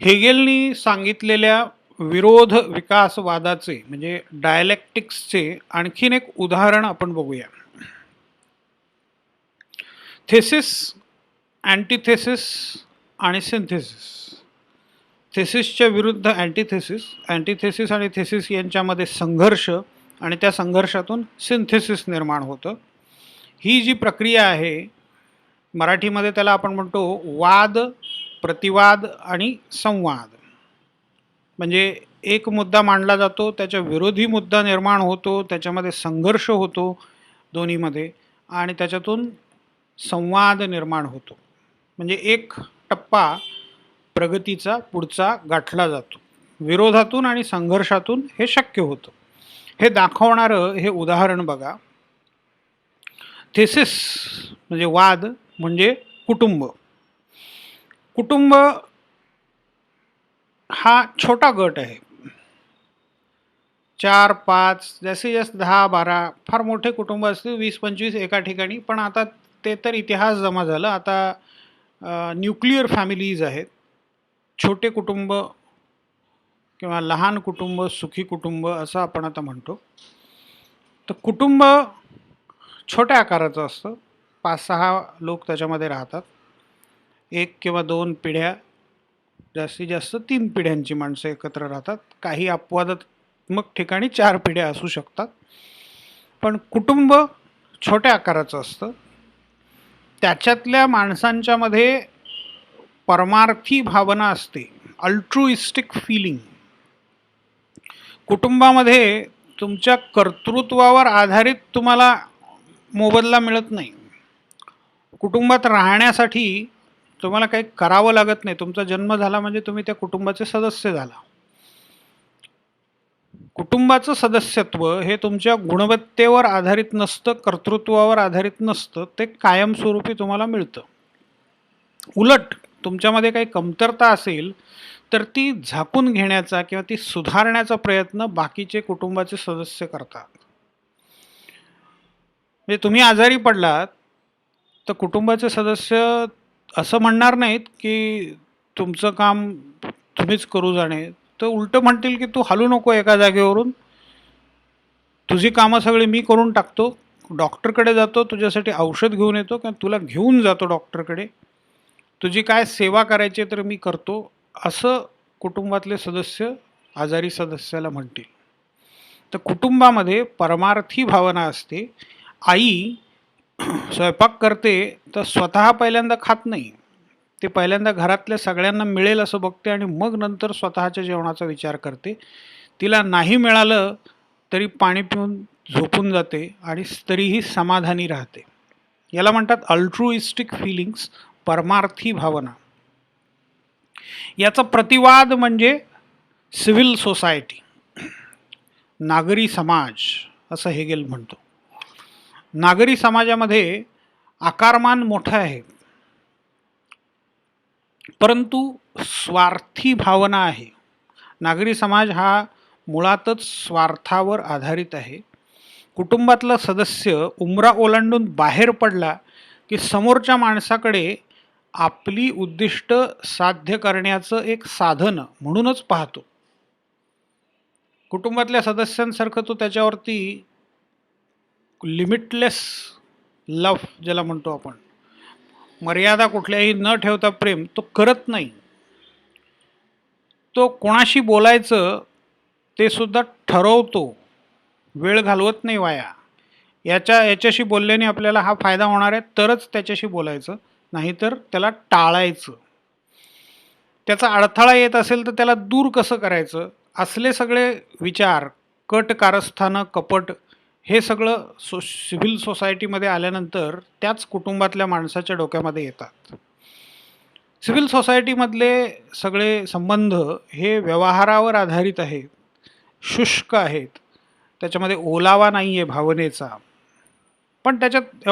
हेगेलनी सांगितलेल्या विरोध विकासवादाचे म्हणजे डायलेक्टिक्सचे आणखीन एक उदाहरण आपण बघूया. थेसिस, अँटीथेसिस आणि सिंथेसिस. थेसिसच्या विरुद्ध अँटीथेसिस, अँटीथेसिस आणि थेसिस यांच्यामध्ये संघर्ष आणि त्या संघर्षातून सिंथेसिस निर्माण होतं. ही जी प्रक्रिया आहे मराठीमध्ये त्याला आपण म्हणतो वाद, प्रतिवाद आणि संवाद. म्हणजे एक मुद्दा मांडला जातो, त्याच्या विरोधी मुद्दा निर्माण होतो, त्याच्यामध्ये संघर्ष होतो दोन्हीमध्ये आणि त्याच्यातून संवाद निर्माण होतो. म्हणजे एक टप्पा प्रगतीचा पुढचा गाठला जातो. विरोधातून आणि संघर्षातून हे शक्य होतं. हे दाखवणारं हे उदाहरण बघा. थेसिस म्हणजे वाद म्हणजे कुटुंब. कुटुंब हा छोटा गट आहे. 4, 5 जास्तीत जास्त 10, 12 फार मोठे कुटुंब असते 20-25 एका ठिकाणी. पण आता ते तर इतिहास जमा झालं. आता न्यूक्लिअर फॅमिलीज आहेत. छोटे कुटुंब किंवा लहान कुटुंब, सुखी कुटुंब असं आपण आता म्हणतो. तर कुटुंब छोट्या आकाराचं असतं. 5-6 लोक त्याच्यामध्ये राहतात. 1 किंवा 2 पिढ्या, जास्तीत जास्त 3 पिढ्यांची माणसं एकत्र राहतात. काही अपवादात्मक ठिकाणी 4 पिढ्या असू शकतात. पण कुटुंब छोट्या आकाराचं असतं. त्याच्यातल्या माणसांच्यामध्ये परमार्थी भावना असते, अल्ट्रुइस्टिक फिलिंग. कुटुंबामध्ये तुमच्या कर्तृत्वावर आधारित तुम्हाला मोबदला मिळत नाही. कुटुंबात राहण्यासाठी तुम्हाला काही करावं लागत नाही. तुमचा जन्म झाला म्हणजे तुम्ही त्या कुटुंबाचे सदस्य झाला. कुटुंबाचं सदस्यत्व हे तुमच्या गुणवत्तेवर आधारित नसतं, कर्तृत्वावर आधारित नसतं. ते कायमस्वरूपी तुम्हाला मिळतं. उलट तुमच्यामध्ये काही कमतरता असेल तर ती झाकून घेण्याचा किंवा ती सुधारण्याचा प्रयत्न बाकीचे कुटुंबाचे सदस्य करतात. म्हणजे तुम्ही आजारी पडलात तर कुटुंबाचे सदस्य असं म्हणणार नाहीत की तुमचं काम तुम्हीच करू जाणे. तर उलटं म्हणतील की तू हलू नको एका जागेवरून, तुझी कामं सगळी मी करून टाकतो, डॉक्टरकडे जातो, तुझ्यासाठी औषध घेऊन येतो किंवा तुला घेऊन जातो डॉक्टरकडे, तुझी काय सेवा करायची तर मी करतो, असं कुटुंबातले सदस्य आजारी सदस्याला म्हणतील. तर कुटुंबामध्ये परमार्थी भावना असते. आई स्वयंपाक करते तर स्वतः पहिल्यांदा खात नाही. ते पहिल्यांदा घरातल्या सगळ्यांना मिळेल असं बघते आणि मग नंतर स्वतःच्या जेवणाचा विचार करते. तिला नाही मिळालं तरी पाणी पिऊन झोपून जाते आणि तरीही समाधानी राहते. याला म्हणतात अल्ट्रुइस्टिक फिलिंग्स, परमार्थी भावना. याचा प्रतिवाद म्हणजे सिव्हिल सोसायटी, नागरी समाज असं हेगेल म्हणतो. नागरी समाजामध्ये आकारमान मोठं आहे, परंतु स्वार्थी भावना आहे. नागरी समाज हा मुळातच स्वार्थावर आधारित आहे. कुटुंबातला सदस्य उंबरा ओलांडून बाहेर पडला की समोरच्या माणसाकडे आपली उद्दिष्ट साध्य करण्याचं एक साधन म्हणूनच पाहतो. कुटुंबातल्या सदस्यांसारखं तो त्याच्यावरती लिमिटलेस लव्ह ज्याला म्हणतो आपण, मर्यादा कुठल्याही न ठेवता प्रेम तो करत नाही. तो कोणाशी बोलायचं ते सुद्धा ठरवतो, वेळ घालवत नाही वाया. याच्याशी बोलल्याने आपल्याला हा फायदा होणार आहे तरच त्याच्याशी बोलायचं, नाहीतर त्याला टाळायचं. त्याचा अडथळा येत असेल तर त्याला दूर कसं करायचं, असले सगळे विचार, कट कारस्थानं, कपट, हे सगळं सिव्हिल सोसायटीमध्ये आल्यानंतर त्याच कुटुंबातल्या माणसाच्या डोक्यामध्ये येतात. सिव्हिल सोसायटीमधले सगळे संबंध हे व्यवहारावर आधारित आहेत, शुष्क आहेत. त्याच्यामध्ये ओलावा नाही आहे भावनेचा. पण त्याच्यात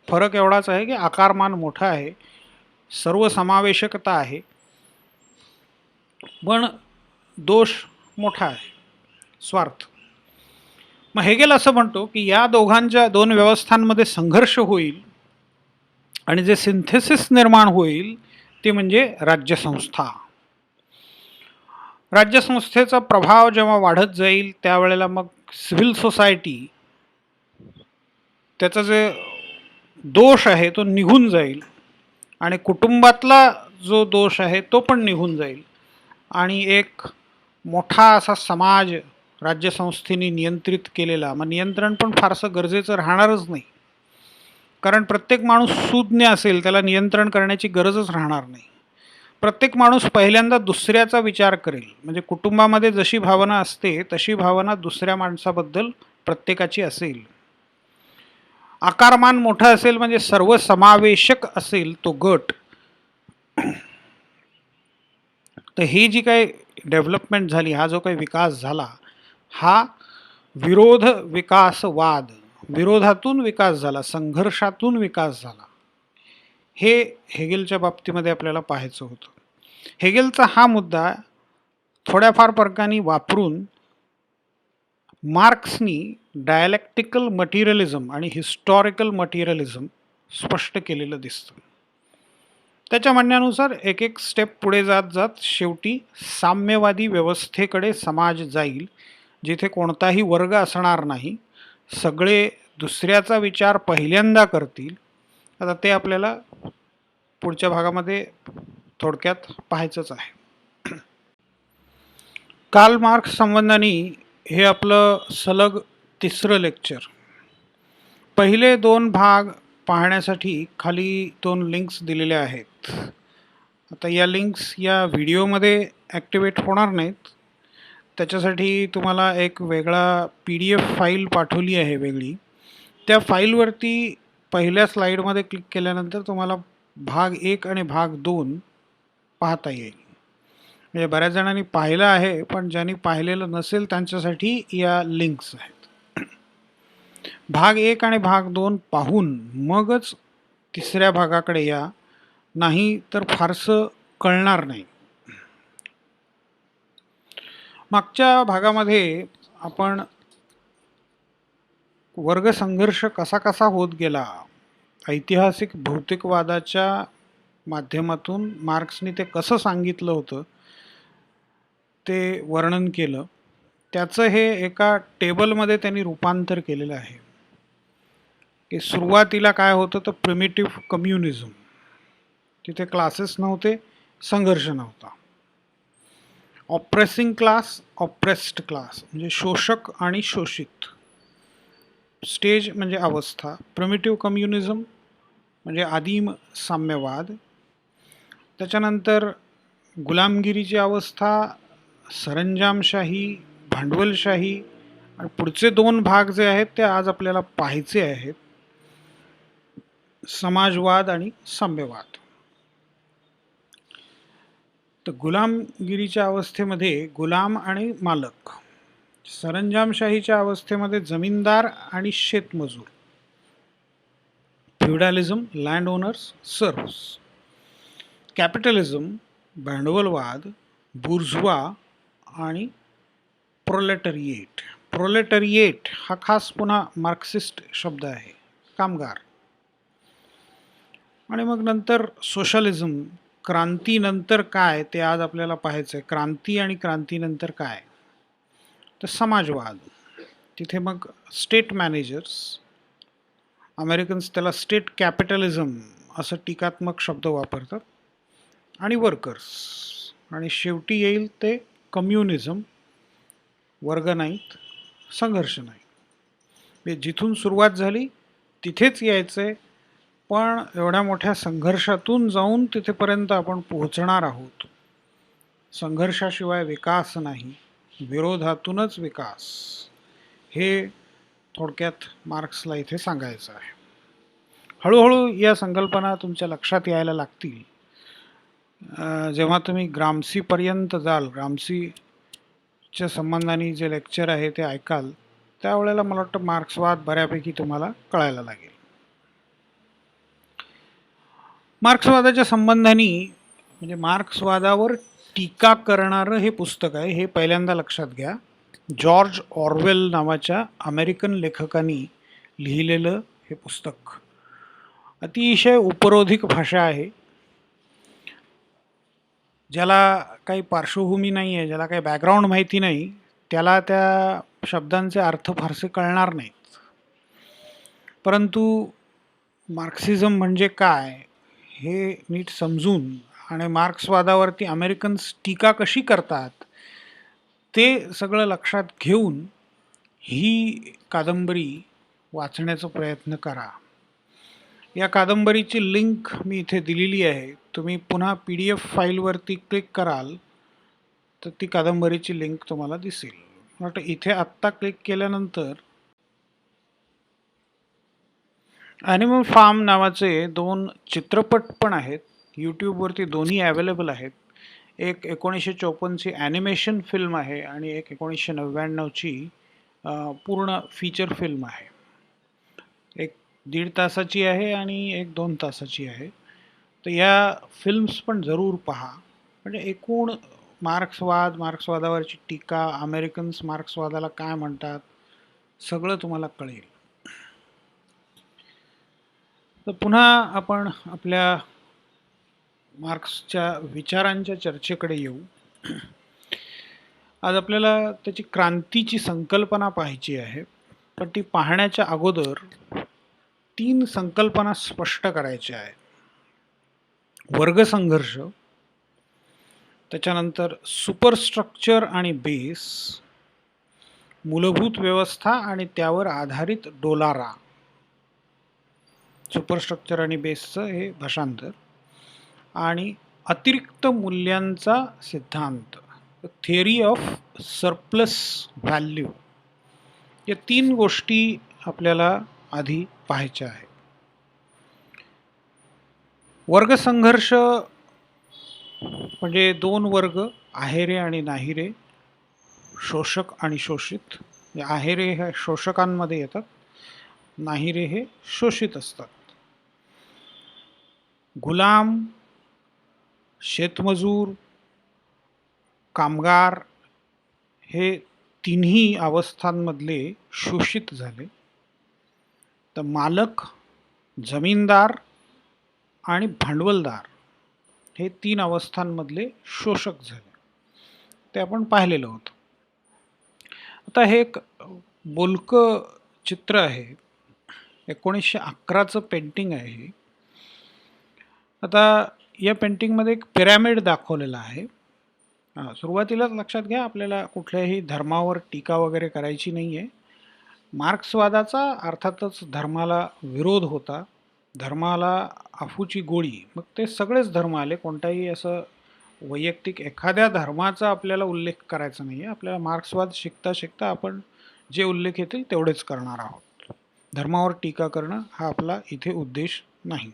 फरक एवढाच आहे की आकारमान मोठा आहे, सर्वसमावेशकता आहे, पण दोष मोठा आहे, स्वार्थ. मग हेगेल असं म्हणतो की या दोन व्यवस्थांमध्ये संघर्ष होईल आणि जे सिंथेसिस निर्माण होईल ते म्हणजे राज्यसंस्था. राज्यसंस्थेचा प्रभाव जेव्हा वाढत जाईल त्यावेळेला मग सिव्हिल सोसायटी त्याचा जे दोष आहे तो निघून जाईल आणि कुटुंबातला जो दोष आहे तो पण निघून जाईल आणि एक मोठा असा समाज राज्यसंस्थेने नियंत्रित केलेला, मग नियंत्रण पण फारसं गरजेचं राहणारच नाही, कारण प्रत्येक माणूस सुज्ञ असेल, त्याला नियंत्रण करण्याची गरजच राहणार नाही. प्रत्येक माणूस पहिल्यांदा दुसऱ्याचा विचार करेल, म्हणजे कुटुंबामध्ये जशी भावना असते तशी भावना दुसऱ्या माणसाबद्दल प्रत्येकाची असेल. आकारमान मोठा असेल म्हणजे सर्वसमावेशक असेल तो गट, तर ही जी काही डेव्हलपमेंट झाली, हा जो काही विकास झाला, हा विरोध विकासवाद, विरोधातून विकास झाला, संघर्षातून विकास झाला, हे हेगेलच्या बाबतीमध्ये आपल्याला पाहायचं होतं. हेगेलचा हा मुद्दा थोड्याफार फरकाने वापरून मार्क्सनी डायलेक्टिकल मटेरियलिझम आणि हिस्टॉरिकल मटेरियलिझम स्पष्ट केलेलं दिसतं. त्याच्या म्हणण्यानुसार एक एक स्टेप पुढे जात जात शेवटी साम्यवादी व्यवस्थेकडे समाज जाईल, जिथे कोणताही वर्ग असणार नाही, सगळे दुसऱ्याचा विचार पहिल्यांदा करतील. आता ते आपल्याला पुढच्या भागामध्ये थोडक्यात पाहायचंच आहे. कार्ल मार्क्स संबंधाने हे आपलं सलग तिसरं लेक्चर. पहिले 2 भाग पाहण्यासाठी खाली 2 लिंक्स दिलेल्या आहेत. आता या लिंक्स या व्हिडिओमध्ये ॲक्टिवेट होणार नाहीत, त्याच्यासाठी तुम्हाला एक वेगळा PDF फाईल पाठवली आहे वेगळी. त्या फाईलवरती पहिल्या स्लाईडमध्ये क्लिक केल्यानंतर तुम्हाला भाग 1 आणि भाग 2 पाहता येईल. म्हणजे बऱ्याच जणांनी पाहिलं आहे, पण ज्यांनी पाहिलेलं नसेल त्यांच्यासाठी या लिंक्स आहेत. भाग 1 आणि भाग 2 पाहून मगच तिसऱ्या भागाकडे या, नाही तर फारसं कळणार नाही. मागच्या भागामध्ये आपण वर्गसंघर्ष कसा कसा होत गेला, ऐतिहासिक भौतिकवादाच्या माध्यमातून मार्क्सने ते कसं सांगितलं होतं ते वर्णन केलं. त्याचं हे एका टेबलमध्ये त्यांनी रूपांतर केलेलं आहे की सुरुवातीला काय होतं तर प्रिमिटिव्ह कम्युनिझम, तिथे क्लासेस नव्हते, संघर्ष नव्हता. ऑप्रेसिंग क्लास, ऑप्रेस्ड क्लास म्हणजे शोषक आणि शोषित. स्टेज म्हणजे अवस्था. प्रिमिटिव्ह कम्युनिझम म्हणजे आदिम साम्यवाद. त्याच्यानंतर गुलामगिरीची अवस्था, सरंजामशाही, भांडवलशाही, आणि पुढचे 2 भाग जे आहेत ते आज आपल्याला पाहायचे आहेत, समाजवाद आणि साम्यवाद. तर गुलामगिरीच्या अवस्थेमध्ये गुलाम आणि मालक, सरंजामशाहीच्या अवस्थेमध्ये जमीनदार आणि शेतमजूर, फ्युडालिझम लँड ओनर्स सर्व्स, कॅपिटलिझम भांडवलवाद, बुर्झवा आणि प्रोलेटरिएट. प्रोलेटरिएट हा खास पुन्हा मार्क्सिस्ट शब्द आहे, कामगार. आणि मग नंतर सोशलिझम, क्रांतीनंतर काय ते आज आपल्याला पाहायचं आहे. क्रांती आणि क्रांतीनंतर काय, तर समाजवाद. तिथे मग स्टेट मॅनेजर्स, अमेरिकन्स त्याला स्टेट कॅपिटलिझम असं टीकात्मक शब्द वापरतात, आणि वर्कर्स. आणि शेवटी येईल ते कम्युनिझम, वर्ग नाहीत, संघर्ष नाही. जिथून सुरुवात झाली तिथेच यायचं आहे, पण एवढ्या मोठ्या संघर्षातून जाऊन तिथेपर्यंत आपण पोहोचणार आहोत. संघर्षाशिवाय विकास नाही, विरोधातूनच विकास, हे थोडक्यात मार्क्सला इथे सांगायचं आहे. हळूहळू या संकल्पना तुमच्या लक्षात यायला लागतील. जेव्हा तुम्ही ग्रामसीपर्यंत जाल, ग्रामसीच्या संबंधाने जे लेक्चर आहे ते ऐकाल, त्यावेळेला मला वाटतं मार्क्सवाद बऱ्यापैकी तुम्हाला कळायला लागेल. मार्क्सवादाच्या संबंधाने म्हणजे मार्क्सवादावर टीका करणारं हे पुस्तक आहे, हे पहिल्यांदा लक्षात घ्या. जॉर्ज ऑरवेल नावाच्या अमेरिकन लेखकांनी लिहिलेलं हे पुस्तक. अतिशय उपरोधिक भाषा आहे. ज्याला काही पार्श्वभूमी नाही आहे, ज्याला काही बॅकग्राऊंड माहिती नाही, त्याला त्या शब्दांचे अर्थ फारसे कळणार नाहीत. परंतु मार्क्सिझम म्हणजे काय हे नीट समजून आणि मार्क्सवादावरती अमेरिकन्स टीका कशी करतात ते सगळं लक्षात घेऊन ही कादंबरी वाचण्याचा प्रयत्न करा. या कादंबरीची लिंक मी इथे दिलेली आहे. तुम्ही पुन्हा PDF फाईलवरती क्लिक कराल तर ती कादंबरीची लिंक तुम्हाला दिसेल. वाटतं इथे आत्ता क्लिक केल्यानंतर ॲनिमल फार्म नावाचे 2 चित्रपट पण आहेत. यूट्यूबवरती दोन्ही अवेलेबल आहेत. एक 1954ची ॲनिमेशन फिल्म आहे आणि एक 1999ची पूर्ण फीचर फिल्म आहे. एक 1.5 तासाची आहे आणि एक 2 तासाची आहे. तर या फिल्म्स पण जरूर पहा. म्हणजे एकूण मार्क्सवादावरची टीका, अमेरिकन्स मार्क्सवादाला काय म्हणतात, सगळं तुम्हाला कळेल. तर पुन्हा आपण आपल्या मार्क्सच्या विचारांच्या चर्चेकडे येऊ. आज आपल्याला त्याची क्रांतीची संकल्पना पाहायची आहे. पण ती पाहण्याच्या अगोदर 3 संकल्पना स्पष्ट करायच्या आहेत. वर्गसंघर्ष, त्याच्यानंतर सुपरस्ट्रक्चर आणि बेस, मूलभूत व्यवस्था आणि त्यावर आधारित डोलारा. सुपरस्ट्रक्चर आणि बेसचं हे भाषांतर. आणि अतिरिक्त मूल्यांचा सिद्धांत, थिअरी ऑफ सरप्लस व्हॅल्यू. या 3 गोष्टी आपल्याला आधी पाहायच्या आहेत. वर्गसंघर्ष म्हणजे 2 वर्ग, आहेरे आणि नाहीरे, शोषक आणि शोषित. आहेरे हे शोषकांमध्ये येतात, नाहीरे हे शोषित असतात. गुलाम, शेतमजूर, कामगार हे तिन्ही अवस्थांमधले शोषित झाले. तर मालक, जमीनदार आणि भांडवलदार हे 3 अवस्थांमधले शोषक झाले. ते आपण पाहिलेलं होतं. आता हे एक बोलकं चित्र आहे. 1911चं पेंटिंग आहे. आता या पेंटिंगमध्ये एक पिरॅमिड दाखवलेला आहे. सुरुवातीलाच लक्षात घ्या, आपल्याला कुठल्याही धर्मावर टीका वगैरे करायची नाही आहे. मार्क्सवादाचा अर्थातच धर्माला विरोध होता. धर्माला अफूची गोळी, मग ते सगळेच धर्म आले. कोणताही असं वैयक्तिक एखाद्या धर्माचा आपल्याला उल्लेख करायचा नाही आहे. आपल्याला मार्क्सवाद शिकता शिकता आपण जे उल्लेख येतील तेवढेच करणार आहोत. धर्मावर टीका करणं हा आपला इथे उद्देश नाही.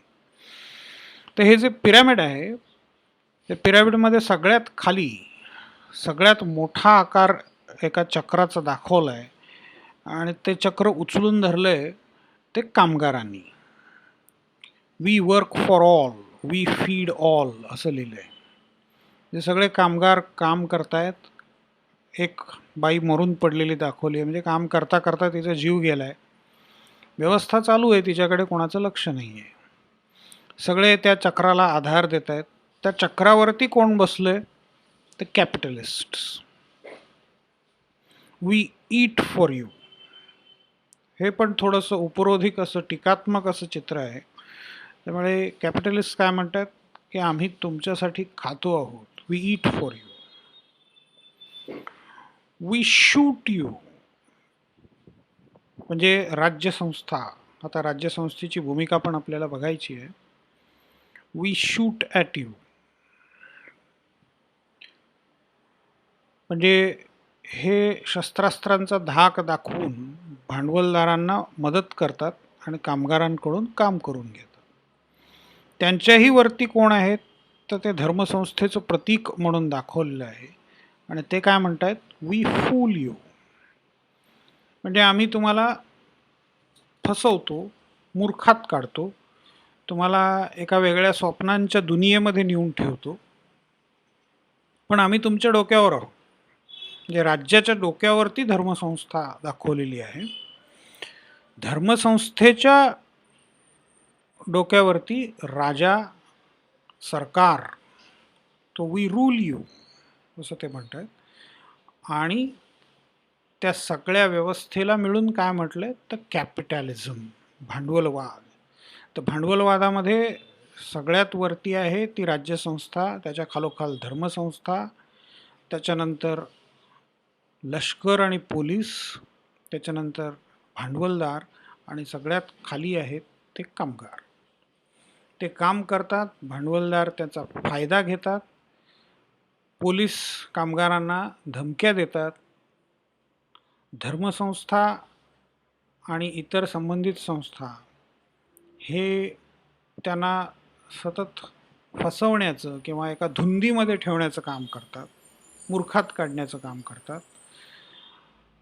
तर हे जे पिरॅमिड आहे, त्या पिरॅमिडमध्ये सगळ्यात खाली सगळ्यात मोठा आकार एका चक्राचा दाखवला आहे आणि ते चक्र उचलून धरलंय ते कामगारांनी. We work for all, we feed all असं लिहिलं आहे. जे सगळे कामगार काम करतायत. एक बाई मरून पडलेली दाखवली आहे, म्हणजे काम करता करता तिचा जीव गेला आहे. व्यवस्था चालू आहे, तिच्याकडे कोणाचं लक्ष नाही आहे. सगळे त्या चक्राला आधार देत आहेत. त्या चक्रावरती कोण बसलंय? तर capitalist. We eat for you. हे पण थोडंसं उपरोधिक असं टीकात्मक असं चित्र आहे. त्यामुळे कॅपिटलिस्ट काय म्हणतात की आम्ही तुमच्यासाठी खातो आहोत. We eat for you. We shoot you म्हणजे राज्यसंस्था. आता राज्यसंस्थेची भूमिका पण आपल्याला बघायची आहे. वी शूट ॲट यू म्हणजे हे शस्त्रास्त्रांचा धाक दाखवून भांडवलदारांना मदत करतात आणि कामगारांकडून काम करून घेतात. त्यांच्याही वरती कोण आहेत? तर ते धर्मसंस्थेचं प्रतीक म्हणून दाखवलेलं आहे. आणि ते काय म्हणतात? वी फूल यू म्हणजे आम्ही तुम्हाला फसवतो, मूर्खात काढतो, तुम्हाला एका वेगळ्या स्वप्नांच्या दुनियेमध्ये नेऊन ठेवतो, पण आम्ही तुमच्या डोक्यावर आहोत. म्हणजे राज्याच्या डोक्यावरती धर्मसंस्था दाखवलेली आहे. धर्मसंस्थेच्या डोक्यावरती राजा, सरकार तो वी रूल यू असं ते म्हणतात. आणि त्या सगळ्या व्यवस्थेला मिळून काय म्हटलंय तर कॅपिटॅलिझम, भांडवलवाद. तर भांडवलवादामध्ये सगळ्यात वरती आहे ती राज्यसंस्था, त्याच्या खालोखाल धर्मसंस्था, त्याच्यानंतर लष्कर आणि पोलीस, त्याच्यानंतर भांडवलदार, आणि सगळ्यात खाली आहेत ते कामगार. ते काम करतात, भांडवलदार त्याचा फायदा घेतात, पोलीस कामगारांना धमक्या देतात, धर्मसंस्था आणि इतर संबंधित संस्था हे त्यांना सतत फसवण्याचं किंवा एका धुंदीमध्ये ठेवण्याचं काम करतात, मूर्खात काढण्याचं काम करतात.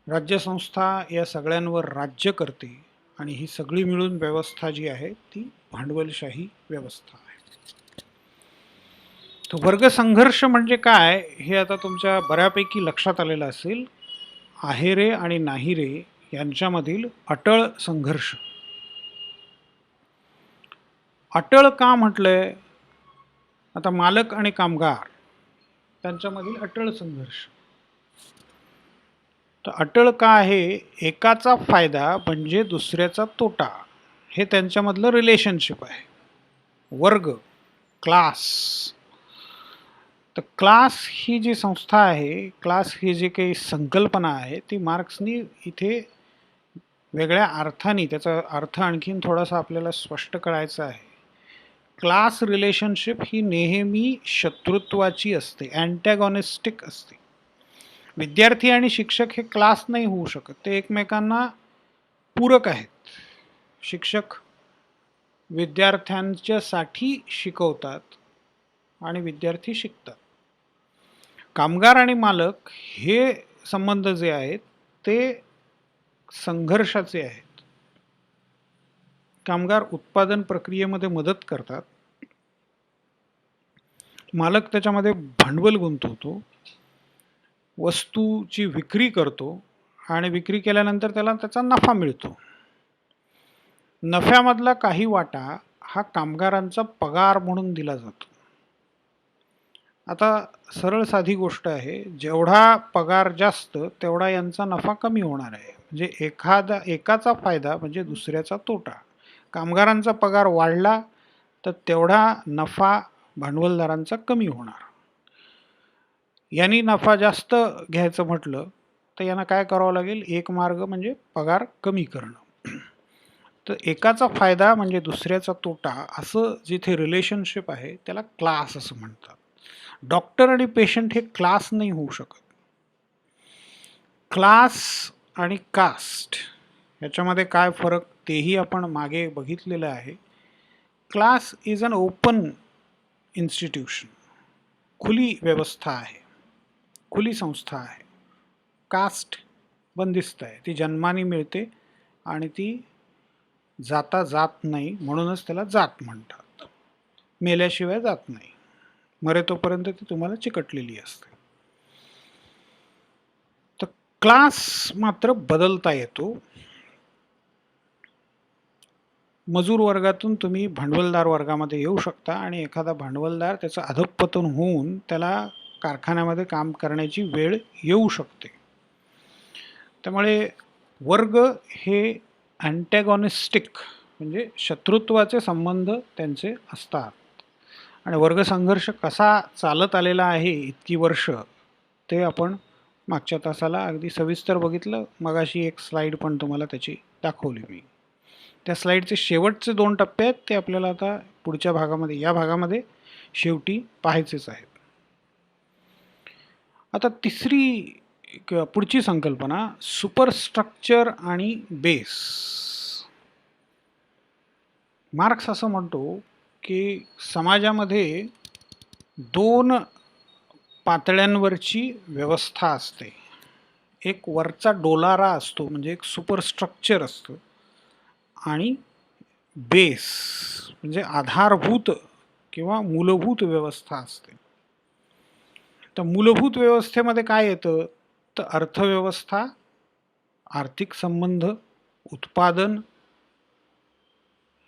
राज्यसंस्था या सगळ्यांवर राज्य करते आणि ही सगळी मिळून व्यवस्था जी आहे ती भांडवलशाही व्यवस्था आहे. तो वर्गसंघर्ष म्हणजे काय हे आता तुमच्या बऱ्यापैकी लक्षात आलेलं असेल. आहेरे आणि नाहीरे यांच्यामधील अटळ संघर्ष. अटळ का म्हटलंय? आता मालक आणि कामगार त्यांच्यामधील अटळ संघर्ष. तर अटळ का आहे? एकाचा फायदा म्हणजे दुसऱ्याचा तोटा, हे त्यांच्यामधलं रिलेशनशिप आहे. वर्ग, क्लास. तर क्लास ही जी संस्था आहे, क्लास ही जी काही संकल्पना आहे ती मार्क्सनी इथे वेगळ्या अर्थाने, त्याचा अर्थ आणखीन थोडासा आपल्याला स्पष्ट करायचा आहे. क्लास रिलेशनशिप ही नेहमी शत्रुत्वाची असते, अँटॅगॉनिस्टिक असते. विद्यार्थी आणि शिक्षक हे क्लास नाही होऊ शकत, ते एकमेकांना पूरक आहेत. शिक्षक विद्यार्थ्यांच्यासाठी शिकवतात आणि विद्यार्थी शिकतात. कामगार आणि मालक हे संबंध जे आहेत ते संघर्षाचे आहेत. कामगार उत्पादन प्रक्रियेमध्ये मदत करतात, मालक त्याच्यामध्ये भांडवल गुंतवतो, वस्तूची विक्री करतो आणि विक्री केल्यानंतर त्याला त्याचा नफा मिळतो. नफ्यामधला काही वाटा हा कामगारांचा पगार म्हणून दिला जातो. आता सरळ साधी गोष्ट आहे, जेवढा पगार जास्त तेवढा यांचा नफा कमी होणार आहे. म्हणजे एकाचा फायदा म्हणजे दुसऱ्याचा तोटा. कामगारांचा पगार वाढला तर तेवढा नफा भांडवलदारांचा कमी होणार. यांनी नफा जास्त घ्यायचं म्हटलं तर यांना काय करावं लागेल? एक मार्ग म्हणजे पगार कमी करणं. तर एकाचा फायदा म्हणजे दुसऱ्याचा तोटा, असं जिथे रिलेशनशिप आहे त्याला क्लास असं म्हणतात. डॉक्टर आणि पेशंट हे क्लास नाही होऊ शकत. क्लास आणि कास्ट याच्यामध्ये काय फरक तेही आपण मागे बघितलेलं आहे. Class is an open institution, खुली व्यवस्था आहे, खुली संस्था आहे. कास्ट बंदिस्त आहे, ती जन्माने मिळते आणि ती जाता जात नाही, म्हणूनच त्याला जात म्हणतात. मेल्याशिवाय जात नाही, मरेतोपर्यंत ती तुम्हाला चिकटलेली असते. तर क्लास मात्र बदलता येतो. मजूर वर्गातून तुम्ही भांडवलदार वर्गामध्ये येऊ शकता आणि एखादा भांडवलदार त्याचं अधःपतन होऊन त्याला कारखान्यामध्ये काम करण्याची वेळ येऊ शकते. त्यामुळे वर्ग हे अँटॅगॉनिस्टिक म्हणजे शत्रुत्वाचे संबंध त्यांचे असतात. आणि वर्गसंघर्ष कसा चालत आलेला आहे इतकी वर्ष ते आपण मागच्या तासाला अगदी सविस्तर बघितलं. मगाशी एक स्लाईड पण तुम्हाला त्याची दाखवली मी. त्या स्लाईडचे शेवटचे 2 टप्पे आहेत ते आपल्याला आता पुढच्या भागामध्ये, या भागामध्ये शेवटी पाहायचेच आहेत. आता पुढची संकल्पना सुपरस्ट्रक्चर आणि बेस. मार्क्स असं म्हणतो की समाजामध्ये 2 पातळ्यांवरची व्यवस्था असते. एक वरचा डोलारा असतो म्हणजे एक सुपरस्ट्रक्चर असतं, आणि बेस म्हणजे आधारभूत किंवा मूलभूत व्यवस्था असते. तर मूलभूत व्यवस्थेमध्ये काय येतं? तर अर्थव्यवस्था, आर्थिक संबंध, उत्पादन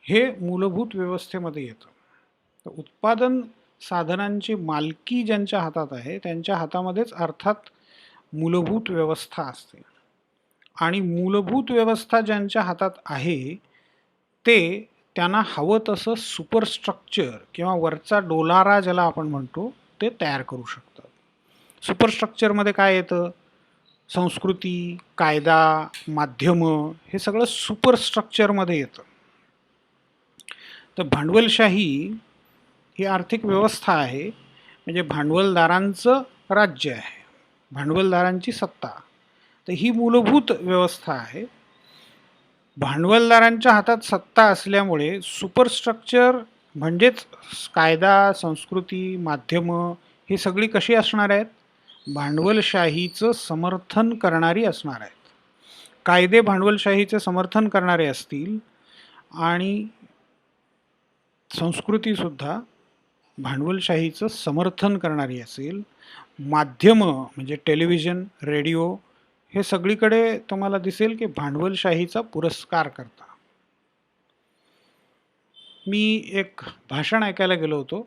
हे मूलभूत व्यवस्थेमध्ये येतं. तर उत्पादन साधनांची मालकी ज्यांच्या हातात आहे त्यांच्या हातामध्येच अर्थात मूलभूत व्यवस्था असते. आणि मूलभूत व्यवस्था ज्यांच्या हातात आहे ते त्यांना हवं तसं सुपरस्ट्रक्चर किंवा वरचा डोलारा ज्याला आपण म्हणतो ते तयार करू शकतात. सुपरस्ट्रक्चरमध्ये काय येतं? संस्कृती, कायदा, माध्यमं हे सगळं सुपरस्ट्रक्चरमध्ये येतं. तर भांडवलशाही ही आर्थिक व्यवस्था आहे, म्हणजे भांडवलदारांचं राज्य आहे, भांडवलदारांची सत्ता. तर ही मूलभूत व्यवस्था आहे. भांडवलदारांच्या हातात सत्ता असल्यामुळे सुपरस्ट्रक्चर म्हणजेच कायदा, संस्कृती, माध्यमं ही सगळी कशी असणार आहेत? भांडवलशाहीचं समर्थन करणारी असणार आहेत. कायदे भांडवलशाहीचे समर्थन करणारे असतील आणि संस्कृतीसुद्धा भांडवलशाहीचं समर्थन करणारी असेल. माध्यमं म्हणजे टेलिव्हिजन, रेडिओ हे सगळीकडे तुम्हाला दिसेल की भांडवलशाहीचा पुरस्कार करता. मी एक भाषण ऐकायला गेलो होतो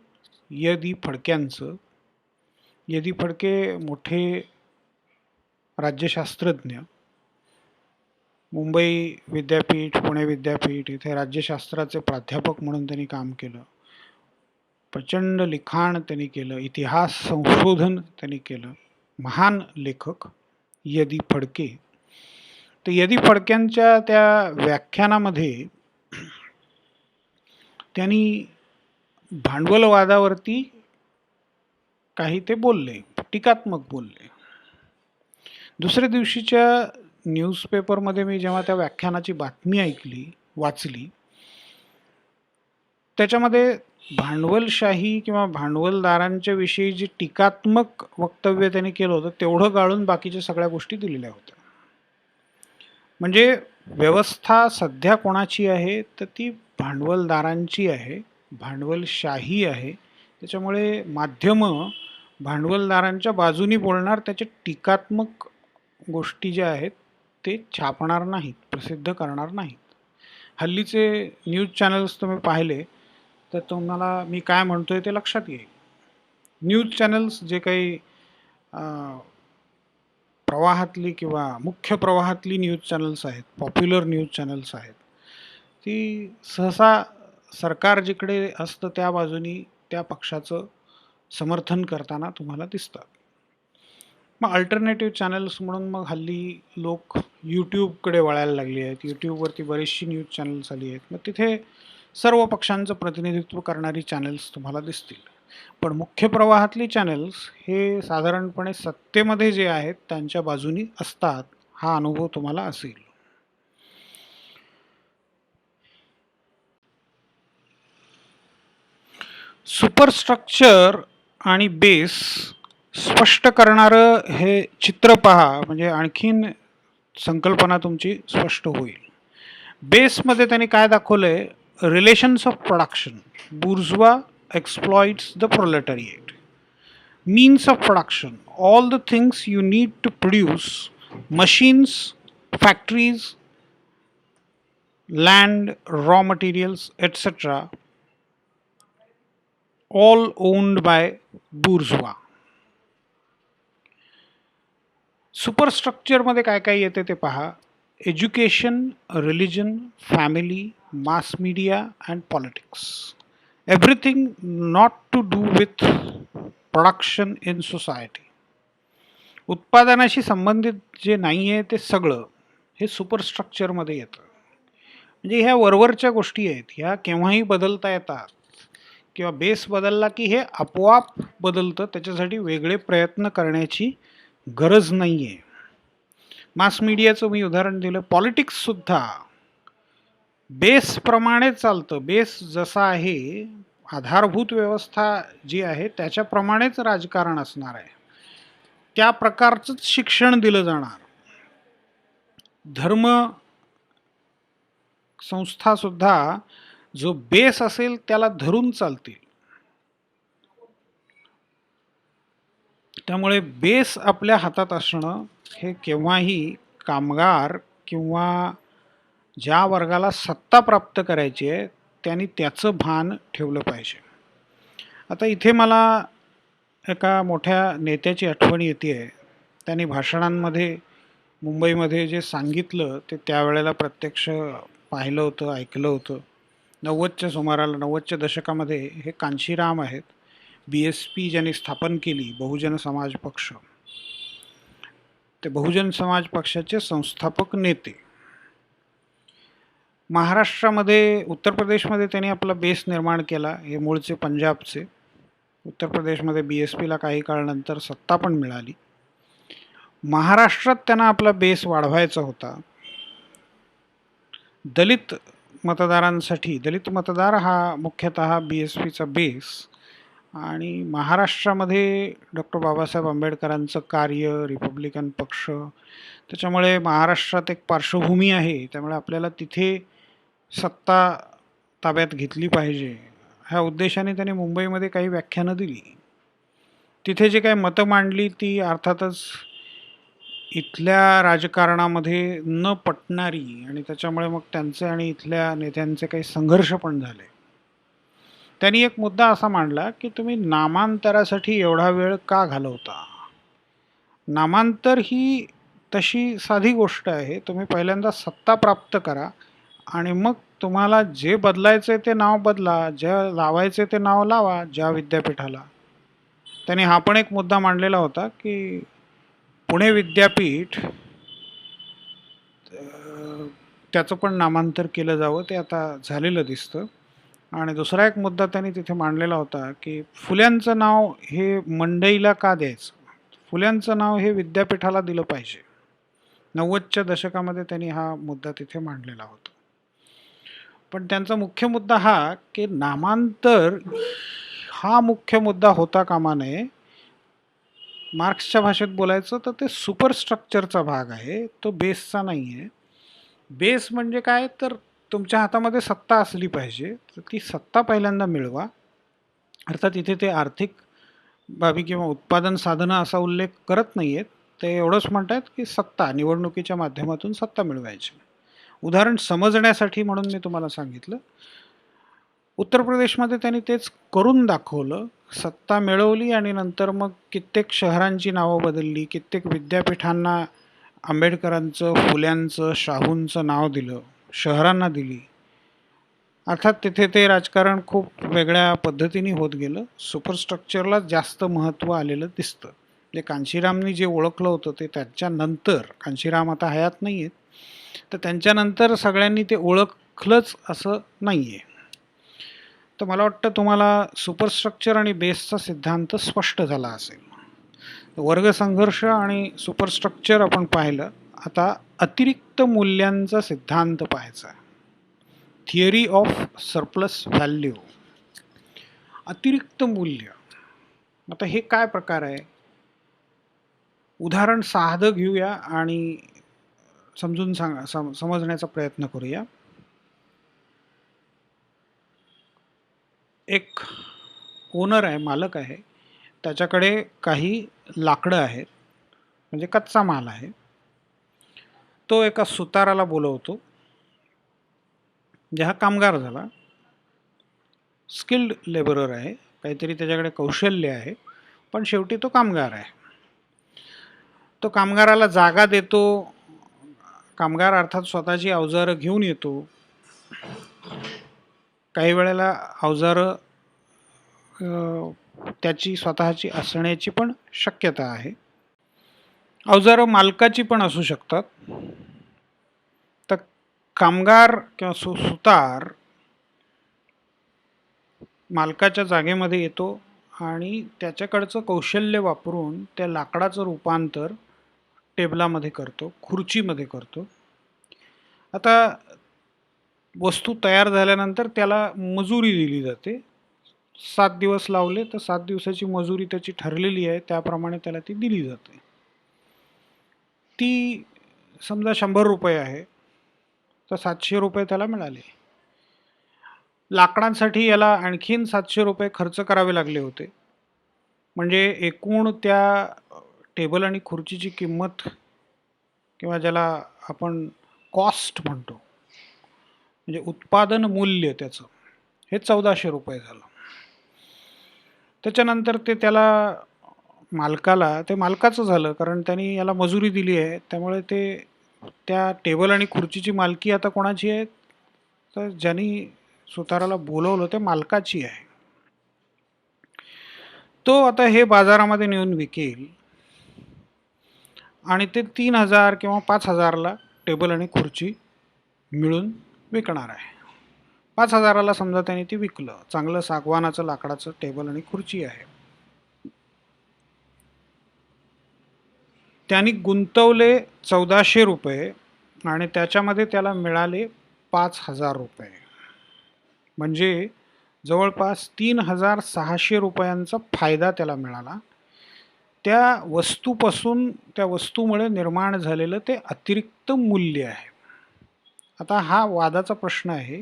य.दी. फडक्यांचं. य.दी. फडके मोठे राज्यशास्त्रज्ञ, मुंबई विद्यापीठ, पुणे विद्यापीठ इथे राज्यशास्त्राचे प्राध्यापक म्हणून त्यांनी काम केलं. प्रचंड लिखाण त्यांनी केलं, इतिहास संशोधन त्यांनी केलं. महान लेखक य.दी. फडके. तर य.दी. फडक्यांच्या त्या व्याख्यानामध्ये त्यांनी भांडवलवादावरती काही ते बोलले, टीकात्मक बोलले. दुसऱ्या दिवशीच्या न्यूजपेपरमध्ये मी जेव्हा त्या व्याख्यानाची बातमी वाचली, त्याच्यामध्ये भांडवलशाही किंवा भांडवलदारांच्या विषयी जी टीकात्मक वक्तव्य त्यांनी केलं होतं तेवढं गाळून बाकीच्या सगळ्या गोष्टी दिलेल्या होत्या. म्हणजे व्यवस्था सध्या कोणाची आहे? तर ती भांडवलदारांची आहे, भांडवलशाही आहे. त्याच्यामुळे माध्यमं भांडवलदारांच्या बाजूनी बोलणार, त्याच्या टीकात्मक गोष्टी ज्या आहेत ते छापणार नाहीत, प्रसिद्ध करणार नाहीत. हल्लीचे न्यूज चॅनल्स तुम्ही पाहिले तर तुम्हाला मी काय म्हणतोय ते लक्षात येईल. न्यूज चॅनल्स जे काही प्रवाहातली किंवा मुख्य प्रवाहातली न्यूज चॅनल्स आहेत, पॉप्युलर न्यूज चॅनल्स आहेत, ती सहसा सरकार जिकडे असतं त्या बाजूनी त्या पक्षाचं समर्थन करताना तुम्हाला दिसतात. मग अल्टरनेटिव्ह चॅनल्स म्हणून मग हल्ली लोक यूट्यूबकडे वळायला लागली आहेत. यूट्यूबवरती बरीचशी न्यूज चॅनल्स आली आहेत. मग तिथे सर्व पक्षांचं प्रतिनिधित्व करणारी चॅनल्स तुम्हाला दिसतील. पण मुख्य प्रवाहातली चॅनल्स हे साधारणपणे सत्तेमध्ये जे आहेत त्यांच्या बाजूनी असतात, हा अनुभव तुम्हाला असेल. सुपरस्ट्रक्चर आणि बेस स्पष्ट करणारं हे चित्र पहा, म्हणजे आणखीन संकल्पना तुमची स्पष्ट होईल. बेसमध्ये त्यांनी काय दाखवलंय? Relations of production. Bourgeois exploits the proletariat. Means of production, all the things you need to produce, machines, factories, land, raw materials, etc., all owned by bourgeois. सुपरस्ट्रक्चरमध्ये काय काय येते ते पहा. Education, religion, family, mass media and politics. Everything not to do with production in society. उत्पादनाशी संबंधित जे नाही आहे ते सगळं हे सुपरस्ट्रक्चरमध्ये येतं. म्हणजे ह्या वरवरच्या गोष्टी आहेत, ह्या केव्हाही बदलता येतात किंवा बेस बदलला की हे आपोआप बदलतं, त्याच्यासाठी वेगळे प्रयत्न करण्याची गरज नाही आहे. मास मीडियाचं मी उदाहरण दिलं. पॉलिटिक्ससुद्धा बेसप्रमाणे चालतं. बेस जसा आहे, आधारभूत व्यवस्था जी आहे त्याच्याप्रमाणेच राजकारण असणार आहे, त्या प्रकारचंच शिक्षण दिलं जाणार. धर्म संस्थासुद्धा जो बेस असेल त्याला धरून चालतील. त्यामुळे बेस आपल्या हातात असणं हे केव्हाही कामगार किंवा ज्या वर्गाला सत्ता प्राप्त करायची आहे त्यांनी त्याचं भान ठेवलं पाहिजे. आता इथे मला एका मोठ्या नेत्याची आठवण येते आहे. त्यांनी भाषणांमध्ये मुंबईमध्ये जे सांगितलं ते त्यावेळेला प्रत्यक्ष पाहिलं होतं, ऐकलं होतं. 90च्या सुमाराला 90च्या दशकामध्ये हे कांशीराम आहेत. BSP ज्यांनी स्थापन केली, बहुजन समाज पक्ष. ते बहुजन समाज पक्षाचे संस्थापक नेते. महाराष्ट्रामध्ये, उत्तर प्रदेशमध्ये त्यांनी आपला बेस निर्माण केला. हे मूळचे पंजाबचे. उत्तर प्रदेशमध्ये BSPला काही काळानंतर सत्ता पण मिळाली. महाराष्ट्रात त्यांना आपला बेस वाढवायचा होता. दलित मतदारांसाठी, दलित मतदार हा मुख्यतः BSPचा बेस, आणि महाराष्ट्रामध्ये डॉक्टर बाबासाहेब आंबेडकरांचं कार्य, रिपब्लिकन पक्ष, त्याच्यामुळे महाराष्ट्रात एक पार्श्वभूमी आहे. त्यामुळे आपल्याला तिथे सत्ता ताब्यात घेतली पाहिजे, ह्या उद्देशाने त्यांनी मुंबईमध्ये काही व्याख्यानं दिली. तिथे जे काही मतं मांडली ती अर्थातच इथल्या राजकारणामध्ये न पटणारी, आणि त्याच्यामुळे मग त्यांचे आणि इथल्या नेत्यांचे काही संघर्ष पण झाले. त्यांनी एक मुद्दा असा मांडला की तुम्ही नामांतरासाठी एवढा वेळ का घालवता. नामांतर ही तशी साधी गोष्ट आहे. तुम्ही पहिल्यांदा सत्ता प्राप्त करा आणि मग तुम्हाला जे बदलायचे ते नाव बदला, जे लावायचे ते नाव लावा ज्या विद्यापीठाला. त्यांनी हा पण एक मुद्दा मांडलेला होता की पुणे विद्यापीठ त्याचं पण नामांतर केलं जावं. ते आता झालेलं दिसतं. आणि दुसरा एक मुद्दा त्यांनी तिथे मांडलेला होता की फुल्यांचं नाव हे मंडईला का द्यायचं. फुल्यांचं नाव हे विद्यापीठाला दिलं पाहिजे. 90च्या दशकामध्ये त्यांनी हा मुद्दा तिथे मांडलेला होता. पण त्यांचा मुख्य मुद्दा हा की नामांतर हा मुख्य मुद्दा होता कामा नये. मार्क्सच्या भाषेत बोलायचं तर ते सुपरस्ट्रक्चरचा भाग आहे, तो बेसचा नाही आहे. बेस म्हणजे काय, तर तुमच्या हातामध्ये सत्ता असली पाहिजे. तर ती सत्ता पहिल्यांदा मिळवा. अर्थात इथे ते आर्थिक बाबी किंवा उत्पादन साधनं असा उल्लेख करत नाही आहेत. ते एवढंच म्हणतात की सत्ता, निवडणुकीच्या माध्यमातून सत्ता मिळवायची. उदाहरण समजण्यासाठी म्हणून मी तुम्हाला सांगितलं. उत्तर प्रदेशमध्ये त्यांनी तेच करून दाखवलं. सत्ता मिळवली आणि नंतर मग कित्येक शहरांची नावं बदलली, कित्येक विद्यापीठांना आंबेडकरांचं, फुल्यांचं, शाहूंचं नाव दिलं, शहरांना दिली. अर्थात तिथे ते राजकारण खूप वेगळ्या पद्धतीने होत गेलं. सुपरस्ट्रक्चरला जास्त महत्त्व आलेलं दिसतं. जे कांशीरामनी जे ओळखलं होतं ते त्यांच्यानंतर, कांशीराम आता हयात नाही आहेत, तर त्यांच्यानंतर सगळ्यांनी ते ओळखलंच असं नाही आहे. तर मला वाटतं तुम्हाला सुपरस्ट्रक्चर आणि बेसचा सिद्धांत स्पष्ट झाला असेल. वर्गसंघर्ष आणि सुपरस्ट्रक्चर आपण पाहिलं. आता अतिरिक्त मूल्यांचा सिद्धांत पाहायचा. Theory of surplus value. अतिरिक्त मूल्य, आता हे काय प्रकार आहे. उदाहरण साधं घेऊया आणि समजून समजण्याचा प्रयत्न करूया. एक ओनर आहे, मालक आहे, त्याच्याकडे काही लाकडं आहेत, म्हणजे कच्चा माल आहे. तो एका सुताराला बोलवतो, जे हा कामगार झाला, स्किल्ड लेबरर आहे, काहीतरी त्याच्याकडे कौशल्य आहे, पण शेवटी तो कामगार आहे. तो कामगाराला जागा देतो. कामगार अर्थात स्वतःची अवजारं घेऊन येतो. काही वेळेला अवजारं त्याची स्वतःची असण्याची पण शक्यता आहे. अवजारं मालकाची पण असू शकतात. तर कामगार किंवा सुतार मालकाच्या जागेमध्ये येतो आणि त्याच्याकडचं कौशल्य वापरून त्या लाकडाचं रूपांतर टेबलामध्ये करतो, खुर्चीमध्ये करतो. आता वस्तू तयार झाल्यानंतर त्याला मजुरी दिली जाते. 7 दिवस लावले तर 7 दिवसाची मजुरी त्याची ठरलेली आहे, त्याप्रमाणे त्याला ती दिली जाते. ती समजा 100 रुपये आहे, तर 700 रुपये त्याला मिळाले. लाकडांसाठी याला आणखीन 700 रुपये खर्च करावे लागले होते. म्हणजे एकूण त्या टेबल आणि खुर्चीची किंमत, किंवा ज्याला आपण कॉस्ट म्हणतो, म्हणजे उत्पादन मूल्य त्याचं, हे 1400 रुपये झालं. त्याच्यानंतर ते त्याला मालकाला ते मालकाचं झालं, कारण त्यांनी याला मजुरी दिली आहे. त्यामुळे ते त्या टेबल आणि खुर्चीची मालकी आता कोणाची आहे? तर ज्यांनी सुताराला बोलवलं ते मालकाची आहे. तो आता हे बाजारामध्ये नेऊन विकेल आणि ते 3,000 किंवा 5,000ला टेबल आणि खुर्ची मिळून विकणार आहे. 5,000ला समजा त्याने ते विकलं. चांगलं सागवानाचं लाकडाचं टेबल आणि खुर्ची आहे. त्यांनी गुंतवले 1,400 रुपये आणि त्याच्यामध्ये त्याला मिळाले 5,000 रुपये. म्हणजे जवळपास 3,600 रुपयांचा फायदा त्याला मिळाला. त्या वस्तूपासून, त्या वस्तूमुळे निर्माण झालेलं ते अतिरिक्त मूल्य आहे. आता हा वादाचा प्रश्न आहे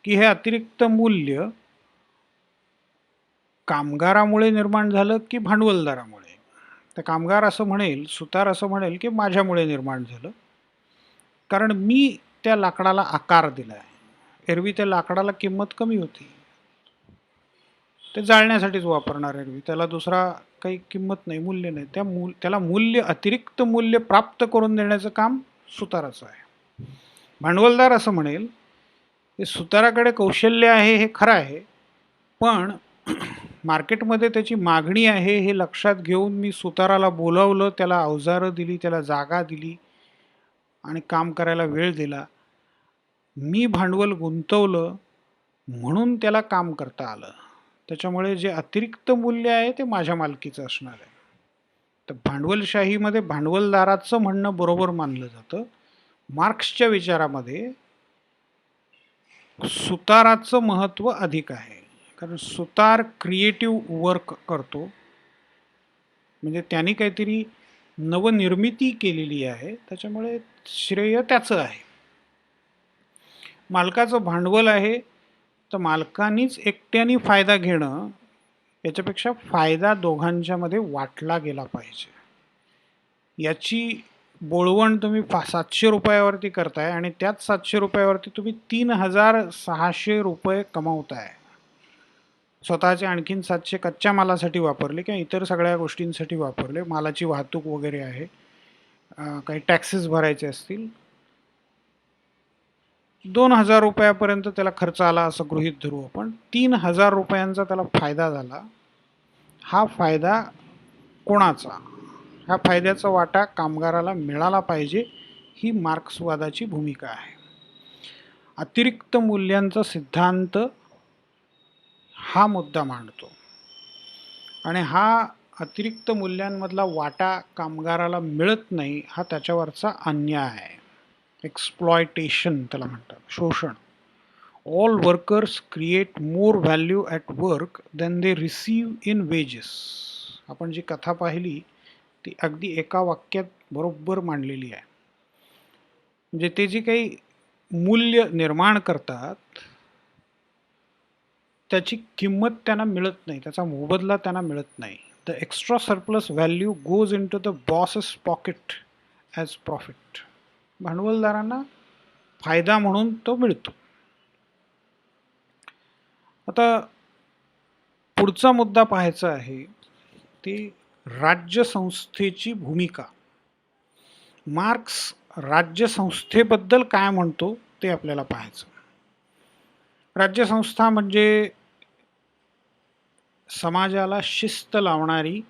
की हे अतिरिक्त मूल्य कामगारामुळे निर्माण झालं की भांडवलदारामुळे? तर कामगार असं म्हणेल, सुतार असं म्हणेल की माझ्यामुळे निर्माण झालं, कारण मी त्या लाकडाला आकार दिला आहे. एरवी त्या लाकडाला किंमत कमी होती, ते जाळण्यासाठीच वापरणार एरवी, त्याला दुसरा काही किंमत नाही, मूल्य नाही. त्याला मूल्य, अतिरिक्त मूल्य प्राप्त करून देण्याचं काम सुताराचं आहे. भांडवलदार असं म्हणेल की सुताराकडे कौशल्य आहे हे खरं आहे, पण मार्केटमध्ये त्याची मागणी आहे हे लक्षात घेऊन मी सुताराला बोलावलं, त्याला अवजारं दिली, त्याला जागा दिली आणि काम करायला वेळ दिला. मी भांडवल गुंतवलं म्हणून त्याला काम करता आलं. त्याच्यामुळे जे अतिरिक्त मूल्य आहे ते माझ्या मालकीचं असणार आहे. तर भांडवलशाहीमध्ये भांडवलदाराचं म्हणणं बरोबर मानलं जातं. मार्क्सच्या विचारामध्ये सुताराचं महत्त्व अधिक आहे, कारण सुतार क्रिएटिव्ह वर्क करतो, म्हणजे त्यांनी काहीतरी नवनिर्मिती केलेली आहे, त्याच्यामुळे श्रेय त्याचं आहे. मालकाचं भांडवल आहे, तर मालकांनीच एकट्याने फायदा घेणं, याच्यापेक्षा फायदा दोघांच्यामध्ये वाटला गेला पाहिजे. याची बोळवण तुम्ही 700 रुपयावरती करताय आणि त्याच 700 रुपयावरती तुम्ही 3,600 रुपये कमावताय. स्वतःचे आणखीन 700 कच्च्या मालासाठी वापरले किंवा इतर सगळ्या गोष्टींसाठी वापरले, मालाची वाहतूक वगैरे आहे, काही टॅक्सेस भरायचे असतील, 2,000 रुपयापर्यंत त्याला खर्च आला असं गृहीत धरू आपण. 3,000 रुपयांचा त्याला फायदा झाला. हा फायदा कोणाचा? ह्या फायद्याचा वाटा कामगाराला मिळाला पाहिजे, ही मार्क्सवादाची भूमिका आहे. अतिरिक्त मूल्यांचा सिद्धांत हा मुद्दा मांडतो आणि हा अतिरिक्त मूल्यांमधला वाटा कामगाराला मिळत नाही, हा त्याच्यावरचा अन्याय आहे. एक्सप्लॉयटेशन त्याला म्हणतात, शोषण. All workers create more value at work than they receive in wages. आपण जी कथा पाहिली ती अगदी एका वाक्यात बरोबर मांडलेली आहे. म्हणजे ते जे काही मूल्य निर्माण करतात त्याची किंमत त्यांना मिळत नाही, त्याचा मोबदला त्यांना मिळत नाही. The extra surplus value goes into the boss's pocket as profit. भांडवलदारांना फायदा म्हणून तो मिळतो. आता पुढचा मुद्दा पाहायचा आहे ती राज्यसंस्थेची भूमिका. मार्क्स राज्यसंस्थेबद्दल काय म्हणतो ते आपल्याला पाहायचं. राज्यसंस्था म्हणजे समाजाला शिस्त लावणारी,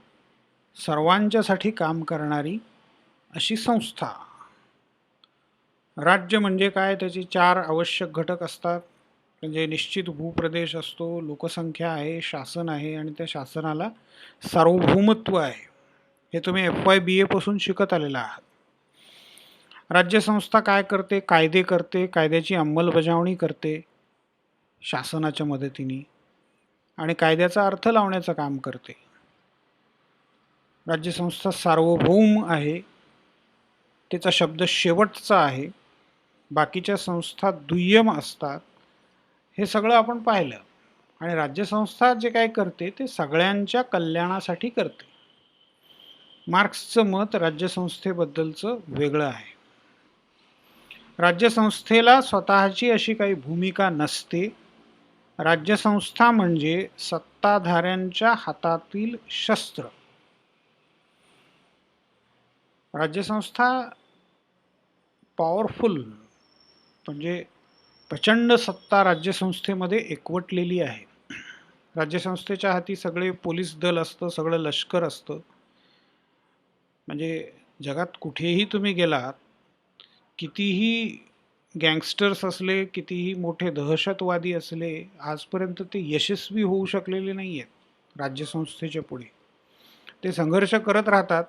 सर्वांच्यासाठी काम करणारी अशी संस्था. राज्य म्हणजे काय? त्याचे 4 आवश्यक घटक असतात. म्हणजे निश्चित भूप्रदेश असतो, लोकसंख्या आहे, शासन आहे आणि त्या शासनाला सार्वभौमत्व आहे. हे तुम्ही FY BA पासून शिकत आलेला आहात. राज्यसंस्था काय करते? कायदे करते, कायद्याची अंमलबजावणी करते शासनाच्या मदतीने आणि कायद्याचा अर्थ लावण्याचं काम करते. राज्यसंस्था सार्वभौम आहे, त्याचा शब्द शेवटचा आहे. बाकीच्या संस्था दुय्यम असतात. हे सगळं आपण पाहिलं आणि राज्यसंस्था जे काय करते ते सगळ्यांच्या कल्याणासाठी करते. मार्क्सचं मत राज्यसंस्थेबद्दलचं वेगळं आहे. राज्यसंस्थेला स्वतःची अशी काही भूमिका नसते. राज्यसंस्था म्हणजे सत्ताधाऱ्यांच्या हातातील शस्त्र. राज्यसंस्था पॉवरफुल म्हणजे प्रचंड सत्ता राज्यसंस्थेमध्ये एकवटलेली आहे. राज्यसंस्थेच्या हाती सगळे पोलीस दल असतं, सगळं लष्कर असतं. म्हणजे जगात कुठेही तुम्ही गेलात, कितीही गँगस्टर्स असले, कितीही मोठे दहशतवादी असले, आजपर्यंत ते यशस्वी होऊ शकलेले नाही आहेत राज्यसंस्थेच्या पुढे. ते संघर्ष करत राहतात,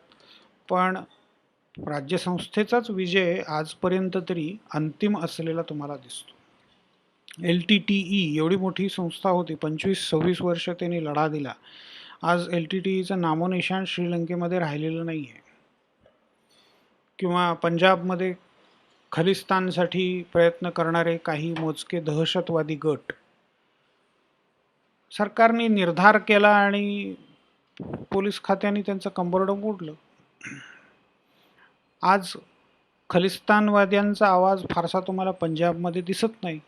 पण राज्यसंस्थेचाच विजय आजपर्यंत तरी अंतिम असलेला तुम्हाला दिसतो. LTTE एवढी मोठी संस्था होती, 25-26 वर्ष त्यांनी लढा दिला. आज LTTEचं नामोनिशाण श्रीलंकेमध्ये राहिलेलं नाही आहे. किंवा पंजाबमध्ये खलिस्तानसाठी प्रयत्न करणारे काही मोजके दहशतवादी गट, सरकारने निर्धार केला आणि पोलीस खात्याने त्यांचं कंबरडं मोडलं. आज खलिस्तानवाद्यांचा आवाज फारसा तुम्हाला पंजाबमध्ये दिसत नाही.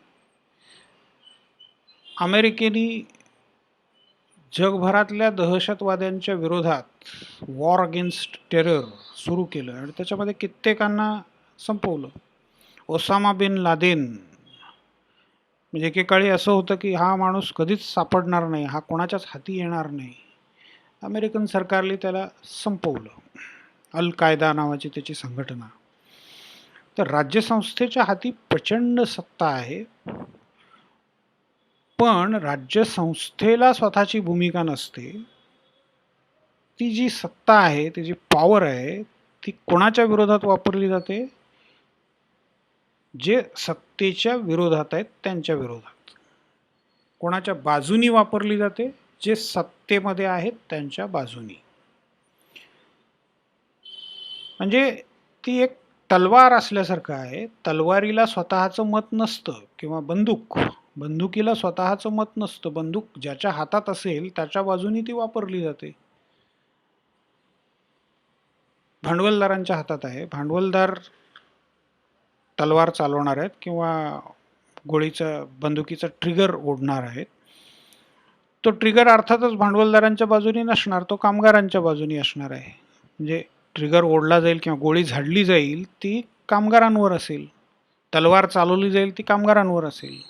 अमेरिकेने जगभरातल्या दहशतवाद्यांच्या विरोधात वॉर अगेन्स्ट टेरर सुरू केलं आणि त्याच्यामध्ये कित्येकांना संपवलं. ओसामा बिन लादेन म्हणजे एकेकाळी असं होतं की हा माणूस कधीच सापडणार नाही, हा कोणाच्याच हाती येणार नाही. अमेरिकन सरकारने त्याला संपवलं. अल कायदा नावाची त्याची संघटना. तर राज्यसंस्थेच्या हाती प्रचंड सत्ता आहे, पण राज्यसंस्थेला स्वतःची भूमिका नसते. ती जी सत्ता आहे, ती जी पॉवर आहे, ती कोणाच्या विरोधात वापरली जाते? जे सत्तेच्या विरोधात आहेत त्यांच्या विरोधात. कोणाच्या बाजूनी वापरली जाते? जे सत्तेमध्ये आहेत त्यांच्या बाजूनी. म्हणजे ती एक तलवार असल्यासारखं आहे. तलवारीला स्वतःचं मत नसतं, किंवा बंदुकीला स्वतःचं मत नसतं. बंदूक ज्याच्या हातात असेल त्याच्या बाजूनी ती वापरली जाते. भांडवलदारांच्या हातात आहे. भांडवलदार तलवार चालवणार आहेत किंवा बंदुकीचा ट्रिगर ओढणार आहेत. तो ट्रिगर अर्थातच भांडवलदारांच्या बाजूनी नसणार, तो कामगारांच्या बाजूनी असणार आहे. म्हणजे ट्रिगर ओढला जाईल किंवा गोळी झाडली जाईल ती कामगारांवर असेल, तलवार चालवली जाईल ती कामगारांवर असेल.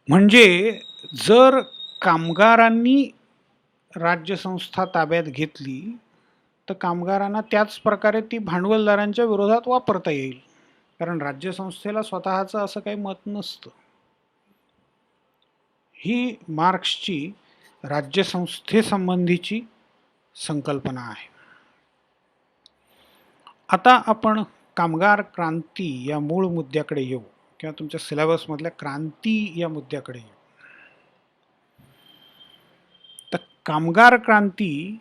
म्हणजे जर कामगारांनी राज्यसंस्था ताब्यात घेतली तर कामगारांना त्याच प्रकारे ती भांडवलदारांच्या विरोधात वापरता येईल, कारण राज्यसंस्थेला स्वतःचं असं काही मत नसतं. ही मार्क्सची राज्यसंस्थेसंबंधीची संकल्पना आहे. आता आपण कामगार क्रांती या मूळ मुद्द्याकडे येऊ, किंवा तुमच्या सिलेबसमधल्या क्रांती या मुद्द्याकडे येऊ. तर कामगार क्रांती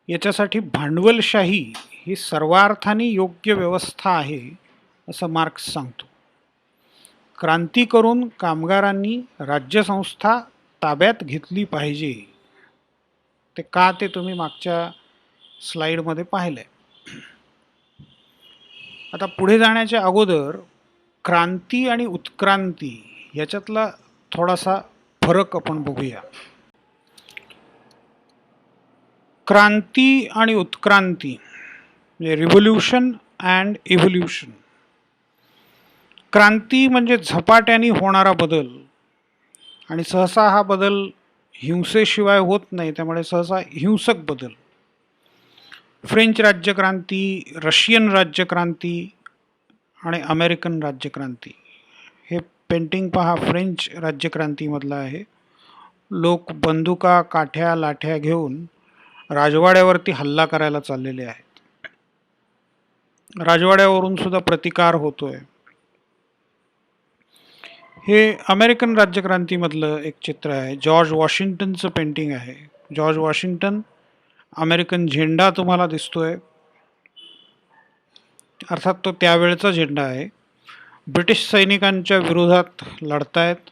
याच्यासाठी भांडवलशाही ही सर्वार्थाने योग्य व्यवस्था आहे असं मार्क्स सांगतो. क्रांती करून कामगारांनी राज्यसंस्था ताब्यात घेतली पाहिजे. ते का ते तुम्ही मागच्या स्लाइडमध्ये पाहिलंय. आता पुढे जाण्याच्या अगोदर क्रांती आणि उत्क्रांती याच्यातला थोडासा फरक आपण बघूया. क्रांती आणि उत्क्रांती म्हणजे रिव्होल्यूशन अँड इव्होल्यूशन. क्रांती म्हणजे झपाट्याने होणारा बदल, आणि सहसा हा बदल हिंसेशिवाय होत नाही, त्यामुळे सहसा हिंसक बदल. फ्रेंच राज्यक्रांती, रशियन राज्यक्रांती आणि अमेरिकन राज्यक्रांती. हे पेंटिंग पहा, फ्रेंच राज्यक्रांतीमधलं आहे. लोक बंदुका, काठ्या, लाठ्या घेऊन राजवाड्यावरती हल्ला करायला चाललेले आहेत. राजवाड्यावरून सुद्धा प्रतिकार होतोय. हे अमेरिकन राज्यक्रांतीमधलं एक चित्र आहे. जॉर्ज वॉशिंग्टनचं पेंटिंग आहे. जॉर्ज वॉशिंग्टन, अमेरिकन झेंडा तुम्हाला दिसतोय, अर्थात तो त्यावेळचा झेंडा आहे. ब्रिटिश सैनिकांच्या विरोधात लढतायत.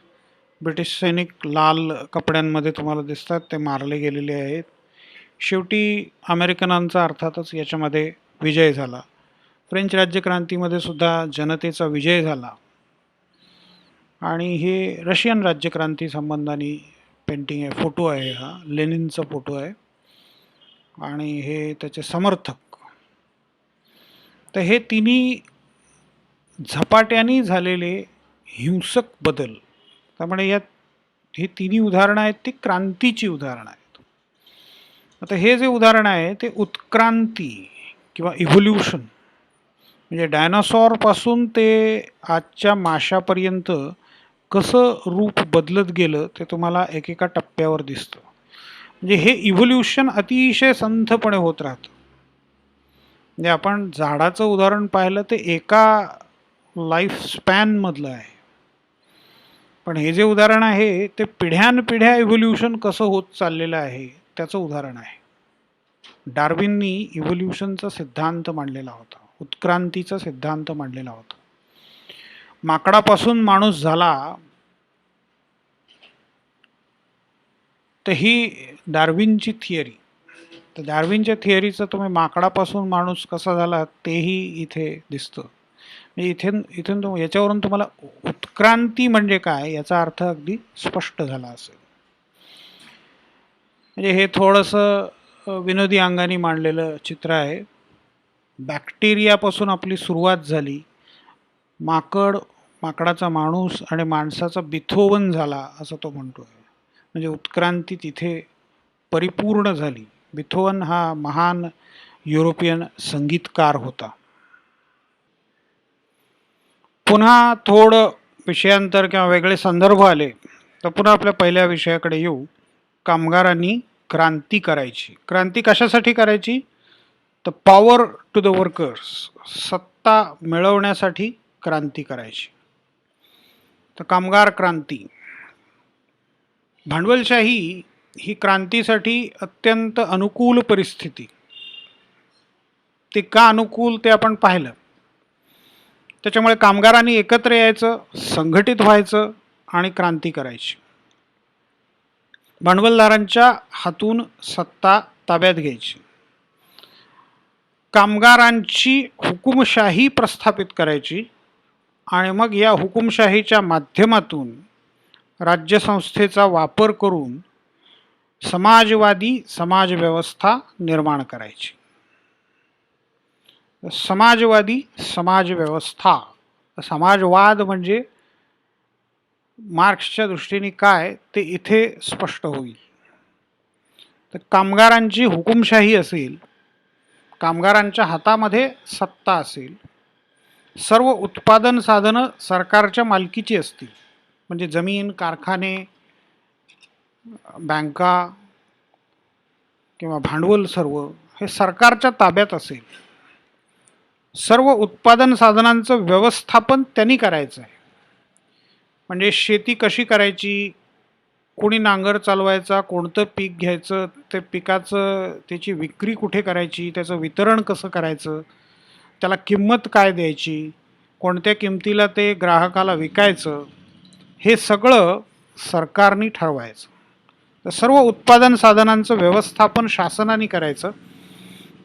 ब्रिटिश सैनिक लाल कपड्यांमध्ये तुम्हाला दिसतात, ते मारले गेलेले आहेत. शेवटी अमेरिकनांचा अर्थातच याच्यामध्ये विजय झाला. फ्रेंच राज्यक्रांतीमध्ये सुद्धा जनतेचा विजय झाला आणि हे रशियन राज्यक्रांती संबंधाने पेंटिंग आहे, फोटो आहे, हा लेनिनचा फोटो आहे आणि हे त्याचे समर्थक. तर हे तिन्ही झपाट्याने झालेले हिंसक बदल, त्यामुळे यात ही तिन्ही उदाहरणं आहेत ती क्रांतीची उदाहरणं आहेत. आता हे जे उदाहरण आहे ते उत्क्रांती किंवा इव्होल्युशन, म्हणजे डायनासॉर पासून ते आजच्या माशापर्यंत कसं रूप बदलत गेलं ते तुम्हाला एकेका टप्प्यावर दिसतं. म्हणजे हे इव्होल्युशन अतिशय संथपणे होत राहतं. म्हणजे आपण झाडाचं उदाहरण पाहिलं ते एका लाईफ स्पॅनमधलं आहे, पण हे जे उदाहरण आहे ते पिढ्यानपिढ्या इव्होल्युशन कसं होत चाललेलं आहे त्याचं उदाहरण आहे. डार्विननी इव्होल्युशनचा सिद्धांत मांडलेला होता, उत्क्रांतीचा सिद्धांत मांडलेला होता. माकडापासून माणूस झाला तर ही डार्विनची थिअरी. तर डार्विनच्या थिअरीचं तुम्ही माकडापासून माणूस कसा झाला तेही इथे दिसतं. म्हणजे इथून याच्यावरून तुम्हाला उत्क्रांती म्हणजे काय याचा अर्थ अगदी स्पष्ट झाला असेल. म्हणजे हे थोडंसं विनोदी अंगाने मांडलेलं चित्र आहे. बॅक्टेरियापासून आपली सुरुवात झाली, माकडाचा माणूस आणि माणसाचा बिथोवन झाला असं तो म्हणतोय. म्हणजे उत्क्रांती तिथे परिपूर्ण झाली. बिथोवन हा महान युरोपियन संगीतकार होता. पुन्हा थोडं विषयांतर किंवा वेगळे संदर्भ आले तर पुन्हा आपल्या पहिल्या विषयाकडे येऊ. कामगारांनी क्रांती करायची. क्रांती कशासाठी करायची? तर पॉवर टू द वर्कर्स, सत्ता मिळवण्यासाठी क्रांती करायची. तर कामगार क्रांती. भांडवलशाही ही क्रांतीसाठी अत्यंत अनुकूल परिस्थिती. ते का अनुकूल ते आपण पाहिलं. त्याच्यामुळे कामगारांनी एकत्र यायचं, संघटित व्हायचं आणि क्रांती करायची. भांडवलदारांच्या हातून सत्ता ताब्यात घ्यायची. कामगारांची हुकुमशाही प्रस्थापित करायची आणि मग या हुकुमशाहीच्या माध्यमातून राज्यसंस्थेचा वापर करून समाजवादी समाजव्यवस्था निर्माण करायची. समाजवादी समाजव्यवस्था, समाजवाद म्हणजे मार्क्सच्या दृष्टीने काय ते इथे स्पष्ट होईल. तर कामगारांची हुकुमशाही असेल, कामगारांच्या हातामध्ये सत्ता असेल, सर्व उत्पादन साधनं सरकारच्या मालकीची असतील, म्हणजे जमीन, कारखाने, बँका किंवा भांडवल सर्व हे सरकारच्या ताब्यात असेल. सर्व उत्पादन साधनांचं व्यवस्थापन त्यांनी करायचं आहे. म्हणजे शेती कशी करायची, कोणी नांगर चालवायचा, कोणतं पीक घ्यायचं, ते पिकाचं त्याची विक्री कुठे करायची, त्याचं वितरण कसं करायचं, त्याला किंमत काय द्यायची, कोणत्या किमतीला ते ग्राहकाला विकायचं, हे सगळं सरकारने ठरवायचं. तर सर्व उत्पादन साधनांचं व्यवस्थापन शासनाने करायचं.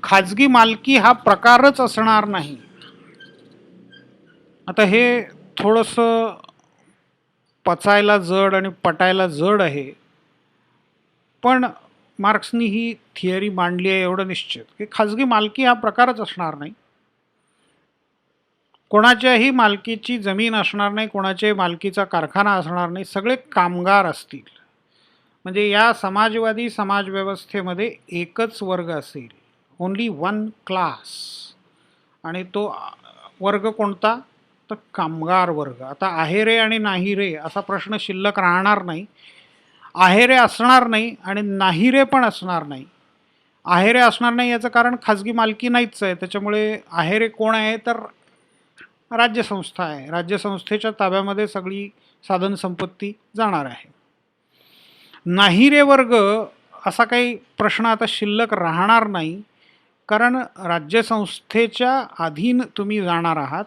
खाजगी मालकी हा प्रकारच असणार नाही. आता हे थोडंसं पचायला जड आणि पटायला जड आहे, पण मार्क्सनी ही थिअरी मांडली आहे एवढं निश्चित की खाजगी मालकी हा प्रकारच असणार नाही. कोणाच्याही मालकीची जमीन असणार नाही, कोणाच्याही मालकीचा कारखाना असणार नाही, सगळे कामगार असतील. म्हणजे या समाजवादी समाजव्यवस्थेमध्ये एकच वर्ग असेल, ओन्ली वन क्लास. आणि तो वर्ग कोणता? तर कामगार वर्ग. आता आहे रे आणि नाही रे असा प्रश्न शिल्लक राहणार नाही. आहे रे असणार नाही आणि नाही रे पण असणार नाही. आहे रे असणार नाही याचं कारण खाजगी मालकी नाहीच आहे. त्याच्यामुळे आहे रे कोण आहे तर राज्यसंस्था आहे. राज्यसंस्थेच्या ताब्यामध्ये सगळी साधनसंपत्ती जाणार आहे. नाही रे वर्ग असा काही प्रश्न आता शिल्लक राहणार नाही, कारण राज्यसंस्थेच्या अधीन तुम्ही जाणार आहात.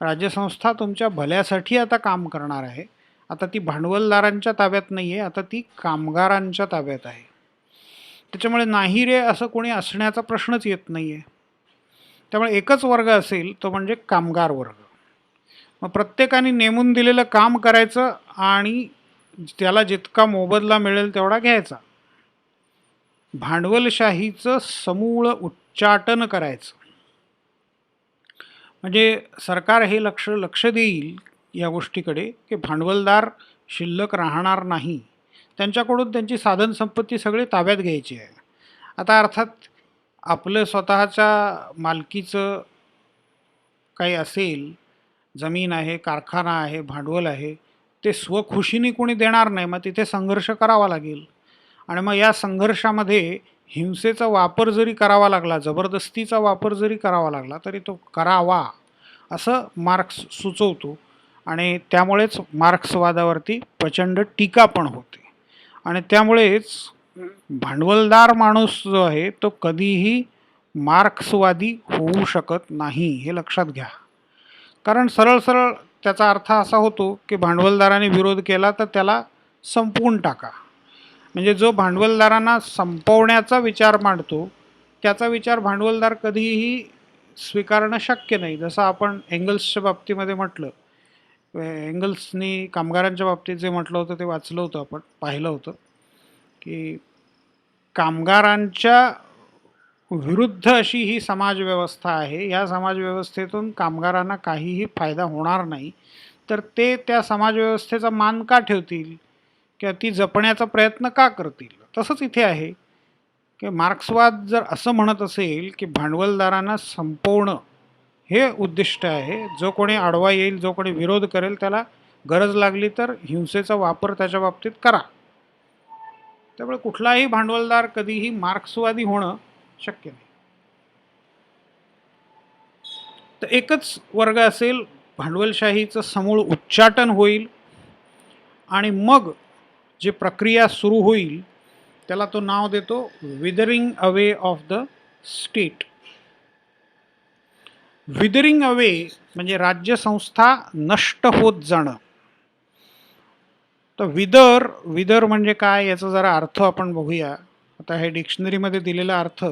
राज्यसंस्था तुमच्या भल्यासाठी आता काम करणार आहे. आता ती भांडवलदारांच्या ताब्यात नाही आहे, आता ती कामगारांच्या ताब्यात आहे. त्याच्यामुळे नाही रे असं कोणी असण्याचा प्रश्नच येत नाही आहे. त्यामुळे एकच वर्ग असेल तो म्हणजे कामगार वर्ग. मग प्रत्येकाने नेमून दिलेलं काम करायचं आणि त्याला जितका मोबदला मिळेल तेवढा घ्यायचा. भांडवलशाहीचं समूळ उच्चाटन करायचं. म्हणजे सरकार हे लक्ष देईल या गोष्टीकडे की भांडवलदार शिल्लक राहणार नाही, त्यांच्याकडून त्यांची साधनसंपत्ती सगळी ताब्यात घ्यायची आहे. आता अर्थात आपलं स्वतःच्या मालकीचं काही असेल, जमीन आहे, कारखाना आहे, भांडवल आहे, ते स्वखुशीने कोणी देणार नाही. मग तिथे संघर्ष करावा लागेल. आणि मग या संघर्षामध्ये हिंसेचा वापर जरी करावा लागला, जबरदस्तीचा वापर जरी करावा लागला, तरी तो करावा असं मार्क्स सुचवतो. आणि त्यामुळेच मार्क्सवादावरती प्रचंड टीका पण होते. आणि त्यामुळेच भांडवलदार माणूस जो आहे तो कधीही मार्क्सवादी होऊ शकत नाही, हे लक्षात घ्या. कारण सरळ सरळ त्याचा अर्थ असा होतो की भांडवलदाराने विरोध केला तर त्याला संपवून टाका. म्हणजे जो भांडवलदारांना संपवण्याचा विचार मांडतो त्याचा विचार भांडवलदार कधीही स्वीकारणं शक्य नाही. जसं आपण एंगल्सच्या बाबतीमध्ये म्हटलं, एंगल्सनी कामगारांच्या बाबतीत जे म्हटलं होतं ते वाचलं होतं, आपण पाहिलं होतं की कामगारांच्या विरुद्ध अशी ही समाजव्यवस्था आहे, या समाजव्यवस्थेतून कामगारांना काहीही फायदा होणार नाही, तर ते त्या समाजव्यवस्थेचा मान का ठेवतील किंवा ती जपण्याचा प्रयत्न का करतील. तसंच इथे आहे की मार्क्सवाद जर असं म्हणत असेल की भांडवलदारांना संपवणं हे उद्दिष्ट आहे, जो कोणी आडवा येईल, जो कोणी विरोध करेल, त्याला गरज लागली तर हिंसेचा वापर त्याच्या बाबतीत करा. त्यामुळे कुठलाही भांडवलदार कधीही मार्क्सवादी होणं शक्य नाही. तर एकच वर्ग असेल, भांडवलशाहीचं समूळ उच्चाटन होईल आणि मग जी प्रक्रिया सुरू होईल त्याला तो नाव देतो withering away of the state. Withering away म्हणजे राज्यसंस्था नष्ट होत जाणं. तर विदर म्हणजे काय याचा जरा अर्थ आपण बघूया. आता हे डिक्शनरीमध्ये दिलेला अर्थ,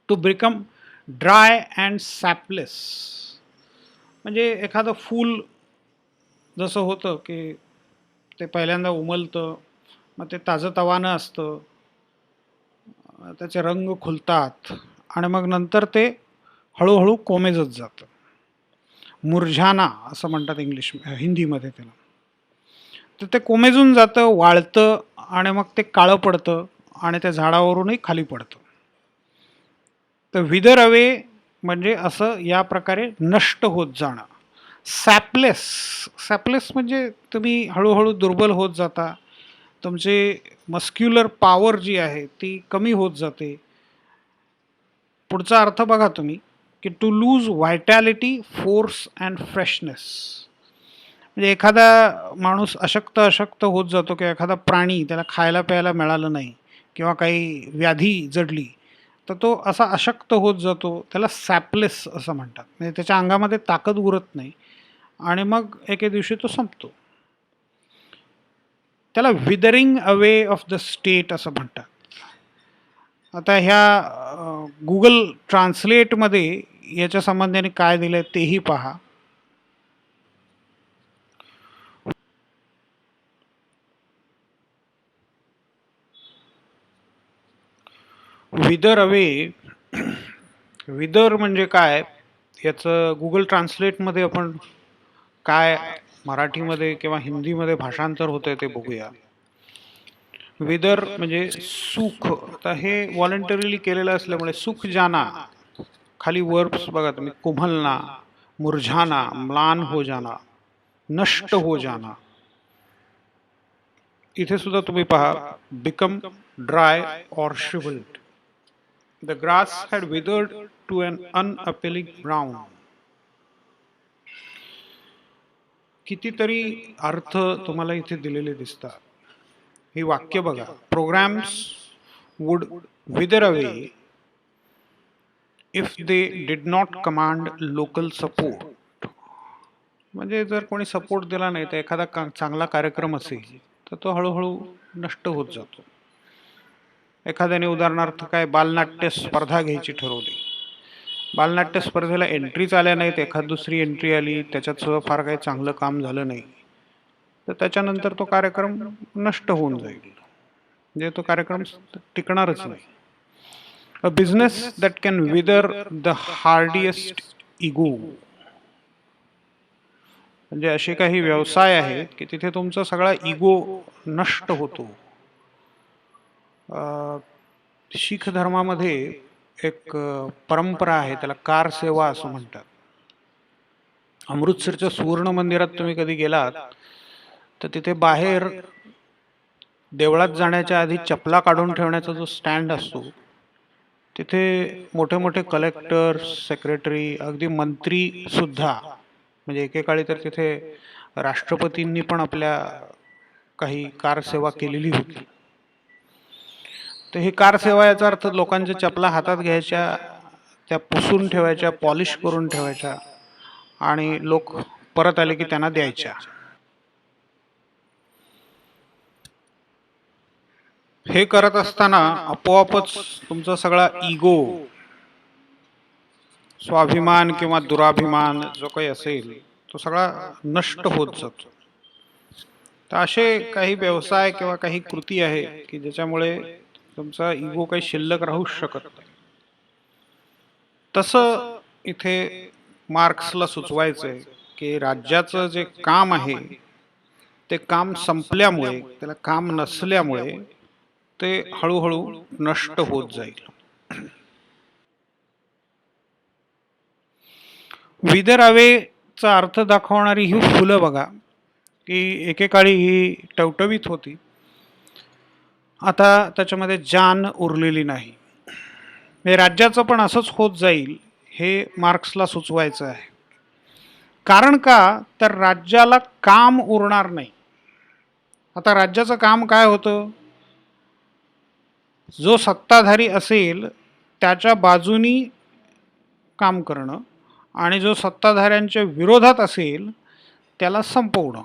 टू बिकम ड्राय अँड सॅपलेस. म्हणजे एखादं फूल जसं होतं की ते पहिल्यांदा उमलतं, मग ते ताजंतवानं असतं, त्याचे रंग खुलतात आणि मग नंतर ते हळूहळू कोमेजत जातं. मुरझाना असं म्हणतात हिंदीमध्ये त्याला. तर ते कोमेजून जातं, वाळतं आणि मग ते काळं पडतं आणि त्या झाडावरूनही खाली पडतं. तर विदर अवे म्हणजे असं या प्रकारे नष्ट होत जाणं. सॅपलेस म्हणजे तुम्ही हळूहळू दुर्बल होत जाता, तुमची मस्क्युलर पॉवर जी आहे ती कमी होत जाते. पुढचा अर्थ बघा तुम्ही की to lose vitality, force and freshness. म्हणजे एखादा माणूस अशक्त होत जातो किंवा एखादा प्राणी, त्याला खायला प्यायला मिळालं नाही किंवा काही व्याधी जडली तर तो असा अशक्त होत जातो, त्याला सॅपलेस असं म्हणतात. म्हणजे त्याच्या अंगामध्ये ताकद उरत नाही आणि मग एके दिवशी तो संपतो. त्याला withering away of the state असं म्हणतात. आता ह्या गुगल ट्रान्सलेटमध्ये याच्या संबंधाने काय दिलं तेही पहा. विदर अवे, विदर म्हणजे काय याचं गुगल ट्रान्सलेटमध्ये आपण काय मराठीमध्ये किंवा हिंदीमध्ये भाषांतर होतंय ते बघूया. विदर म्हणजे सुख. आता हे व्हॉलंटरीली केलेलं असल्यामुळे सुख जाना, खाली वर्ब्स बघा तुम्ही, कुम्हलना, मुरझाना, म्लान हो जाना, नष्ट हो जाना. इथे सुद्धा तुम्ही पहा, बिकम ड्राय और श्रिव्हल्ड. The grass had withered to an unappealing brown. कितीतरी अर्थ तुम्हाला इथे दिलेले दिसतात. ही वाक्य बघा. Programmes would wither away if they did not command local support. म्हणजे जर कोणी सपोर्ट दिला नाही तर एखादा चांगला कार्यक्रम असेल तर तो हळूहळू नष्ट होत जातो. एखाद्याने उदाहरणार्थ काय बालनाट्य स्पर्धा घ्यायची ठरवली बालनाट्य स्पर्धेला एंट्रीच आल्या नाहीत, एखाद दुसरी एंट्री आली, त्याच्यात सुद्धा फार काही चांगलं काम झालं नाही, तर त्याच्यानंतर तो कार्यक्रम नष्ट होऊन जाईल, म्हणजे तो कार्यक्रम टिकणारच नाही. A business that can wither the hardiest ego, म्हणजे असे काही व्यवसाय आहेत की तिथे तुमचा सगळा इगो नष्ट होतो. शीख धर्मामध्ये एक परंपरा आहे, त्याला कार सेवा असं म्हणतात. अमृतसरच्या सुवर्ण मंदिरात तुम्ही कधी गेलात तर तिथे बाहेर देवळात जाण्याच्या आधी चपला काढून ठेवण्याचा जो स्टँड असतो, तिथे मोठे मोठे कलेक्टर, सेक्रेटरी, अगदी मंत्री सुद्धा, म्हणजे एकेकाळी तर तिथे राष्ट्रपतींनी पण आपल्या काही कार सेवा केलेली होती. तर ही कार सेवा याचा अर्थ लोकांच्या चपला हातात घ्यायच्या, त्या पुसून ठेवायच्या, पॉलिश करून ठेवायच्या आणि लोक परत आले की त्यांना द्यायच्या. हे करत असताना आपोआपच तुमचा सगळा इगो, स्वाभिमान किंवा दुराभिमान जो काही असेल तो सगळा नष्ट होत जातो. तर असे काही व्यवसाय किंवा काही कृती आहे की ज्याच्यामुळे तुमचा इगो काही शिल्लक राहू शकत नाही. तसं इथे मार्क्सला सुचवायचंय की राज्याचं जे काम आहे ते काम संपल्यामुळे, त्याला काम नसल्यामुळे ते हळूहळू नष्ट होत जाईल. विदरावेचा अर्थ दाखवणारी ही फुलं बघा, की एकेकाळी ही टवटवीत होती, आता त्याच्यामध्ये जान उरलेली नाही. हे राज्याचं पण असंच होत जाईल हे मार्क्सला सुचवायचं आहे. कारण का तर राज्याला काम उरणार नाही. आता राज्याचं काम काय होतं, जो सत्ताधारी असेल त्याच्या बाजूनी काम करणं आणि जो सत्ताधाऱ्यांच्या विरोधात असेल त्याला संपवणं.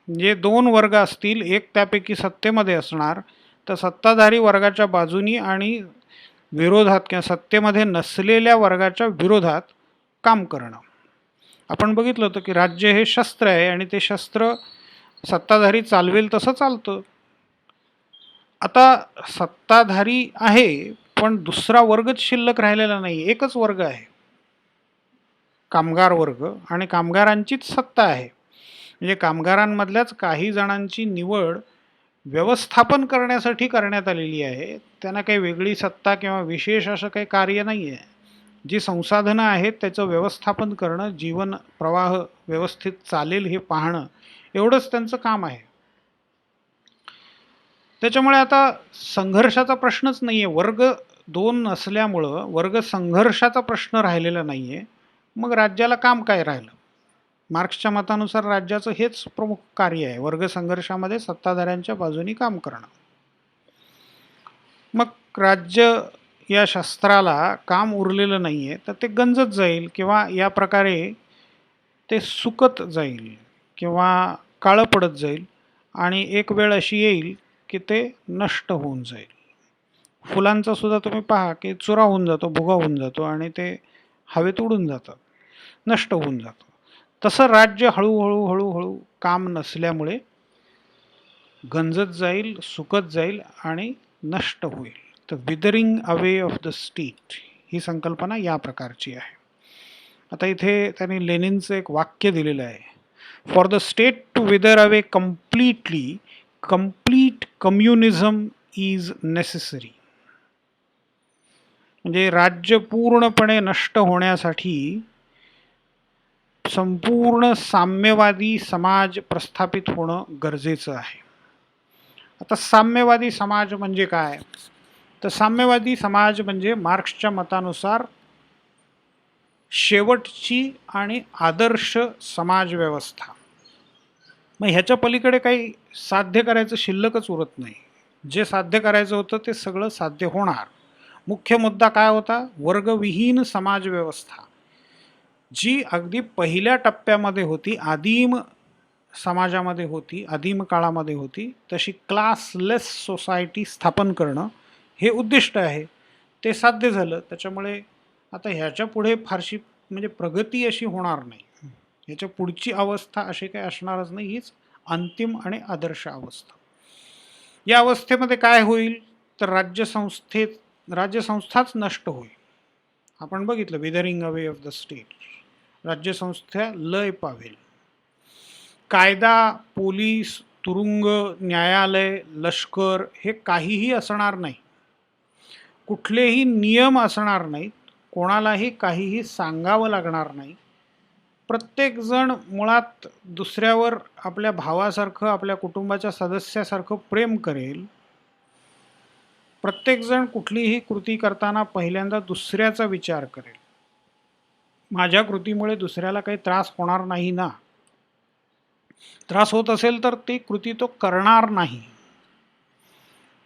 म्हणजे दोन वर्ग असतील, एक त्यापैकी सत्तेमध्ये असणार, तर सत्ताधारी वर्गाच्या बाजूनी आणि विरोधात किंवा सत्तेमध्ये नसलेल्या वर्गाच्या विरोधात काम करणं. आपण बघितलं होतं की राज्य हे शस्त्र आहे आणि ते शस्त्र सत्ताधारी चालवेल तसं चालतं. आता सत्ताधारी आहे पण दुसरा वर्गच शिल्लक राहिलेला नाही, एकच वर्ग आहे, कामगार वर्ग, आणि कामगारांचीच सत्ता आहे. म्हणजे कामगारांमधल्याच काही जणांची निवड व्यवस्थापन करण्यासाठी करण्यात आलेली आहे. त्यांना काही वेगळी सत्ता किंवा विशेष असं काही कार्य नाही आहे. जी संसाधनं आहेत त्याचं व्यवस्थापन करणं, जीवन प्रवाह व्यवस्थित चालेल हे पाहणं, एवढंच त्यांचं काम आहे. त्याच्यामुळे आता संघर्षाचा प्रश्नच नाही आहे. वर्ग दोन नसल्यामुळं वर्ग संघर्षाचा प्रश्न राहिलेला नाही आहे. मग राज्याला काम काय राहिलं? मार्क्सच्या मतानुसार राज्याचं हेच प्रमुख कार्य आहे, वर्ग संघर्षामध्ये सत्ताधाऱ्यांच्या बाजूनी काम करणं. मग राज्य या शस्त्राला काम उरलेलं नाही आहे तर ते गंजत जाईल किंवा या प्रकारे ते सुकत जाईल किंवा काळं पडत जाईल आणि एक वेळ अशी येईल की ते नष्ट होऊन जाईल. फुलांचा सुद्धा तुम्ही पहा की चुरा होऊन जातो, भुगा होऊन जातो आणि ते हवेत उडून जातं, नष्ट होऊन जातं. तसं राज्य हळूहळू हळूहळू काम नसल्यामुळे गंजत जाईल, सुकत जाईल आणि नष्ट होईल. तर withering away of the state ही संकल्पना या प्रकारची आहे. आता इथे त्यांनी लेनिनचं एक वाक्य दिलेलं आहे, for the state to wither away completely, complete communism is necessary. म्हणजे राज्य पूर्णपणे नष्ट होण्यासाठी संपूर्ण साम्यवादी समाज प्रस्थापित होणं गरजेचं आहे. आता साम्यवादी समाज म्हणजे काय? तर साम्यवादी समाज म्हणजे मार्क्सच्या मतानुसार शेवटची आणि आदर्श समाज व्यवस्था. मग ह्याच्या पलीकडे काही साध्य करायचं शिल्लकच उरत नाही. जे साध्य करायचं होतं ते सगळं साध्य होणार. मुख्य मुद्दा काय होता? वर्गविहीन समाज व्यवस्था, जी अगदी पहिल्या टप्प्यामध्ये होती, आदिम समाजामध्ये होती, आदिम काळामध्ये होती, तशी क्लासलेस सोसायटी स्थापन करणं हे उद्दिष्ट आहे. ते साध्य झालं. त्याच्यामुळे आता ह्याच्या पुढे फारशी म्हणजे प्रगती अशी होणार नाही. ह्याच्या पुढची अवस्था अशी काही असणारच नाही. हीच अंतिम आणि आदर्श अवस्था. या अवस्थेमध्ये काय होईल तर राज्यसंस्थाच नष्ट होईल. आपण बघितलं withering away of the state. राज्यसंस्था लय पावेल. कायदा, पोलीस, तुरुंग, न्यायालय, लष्कर हे काहीही असणार नाही. कुठलेही नियम असणार नाहीत. कोणालाही काहीही सांगावं लागणार नाही. प्रत्येकजण मुळात दुसऱ्यावर आपल्या भावासारखं, आपल्या कुटुंबाच्या सदस्यासारखं प्रेम करेल. प्रत्येकजण कुठलीही कृती करताना पहिल्यांदा दुसऱ्याचा विचार करेल. माझ्या कृतीमुळे दुसऱ्याला काही त्रास होणार नाही ना. त्रास होत असेल तर ती कृती तो करणार नाही,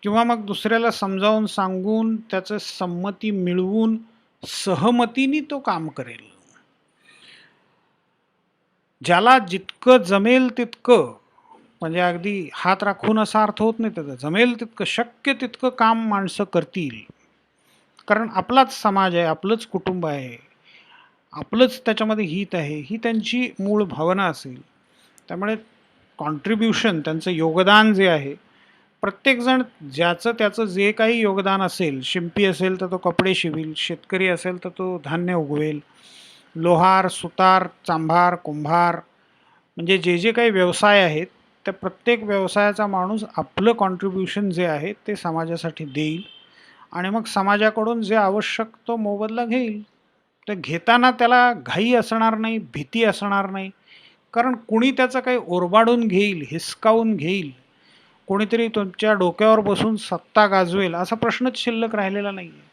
किंवा मग दुसऱ्याला समजावून सांगून त्याचं संमती मिळवून सहमतीने तो काम करेल. ज्याला जितकं जमेल तितकं, म्हणजे अगदी हात राखून असा अर्थ होत नाही त्याचा, जमेल तितकं शक्य तितकं काम माणसं करतील. कारण आपलाच समाज आहे, आपलंच कुटुंब आहे, आपलंच त्याच्यामध्ये हित आहे, ही त्यांची मूळ भावना असेल. त्यामुळे कॉन्ट्रीब्युशन, त्यांचं योगदान जे आहे, प्रत्येकजण ज्याचं त्याचं जे काही योगदान असेल, शिंपी असेल तर तो कपडे शिवील, शेतकरी असेल तर तो धान्य उगवेल, लोहार, सुतार, चांभार, कुंभार, म्हणजे जे जे काही व्यवसाय आहेत त्या प्रत्येक व्यवसायाचा माणूस आपलं कॉन्ट्रीब्युशन जे आहे ते समाजासाठी देईल आणि मग समाजाकडून जे आवश्यक तो मोबदला घेईल. ते घेताना त्याला घाई असणार नाही, भीती असणार नाही. कारण कुणी त्याचं काही ओरबाडून घेईल, हिसकावून घेईल, कोणीतरी तुमच्या डोक्यावर बसून सत्ता गाजवेल असा प्रश्नच शिल्लक राहिलेला नाही आहे.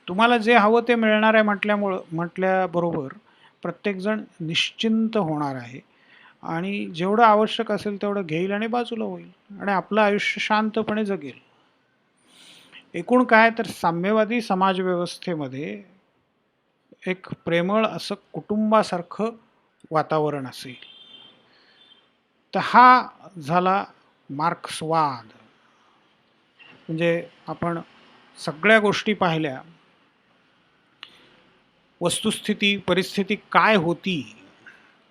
तुम्हाला जे हवं ते मिळणार आहे म्हटल्याबरोबर प्रत्येकजण निश्चिंत होणार आहे आणि जेवढं आवश्यक असेल तेवढं घेईल आणि बाजूला होईल आणि आपलं आयुष्य शांतपणे जगेल. एकूण काय तर साम्यवादी समाजव्यवस्थेमध्ये एक प्रेमळ असं कुटुंबासारखं वातावरण असेल. तर हा झाला मार्क्सवाद. म्हणजे आपण सगळ्या गोष्टी पाहिल्या, वस्तुस्थिती, परिस्थिती काय होती,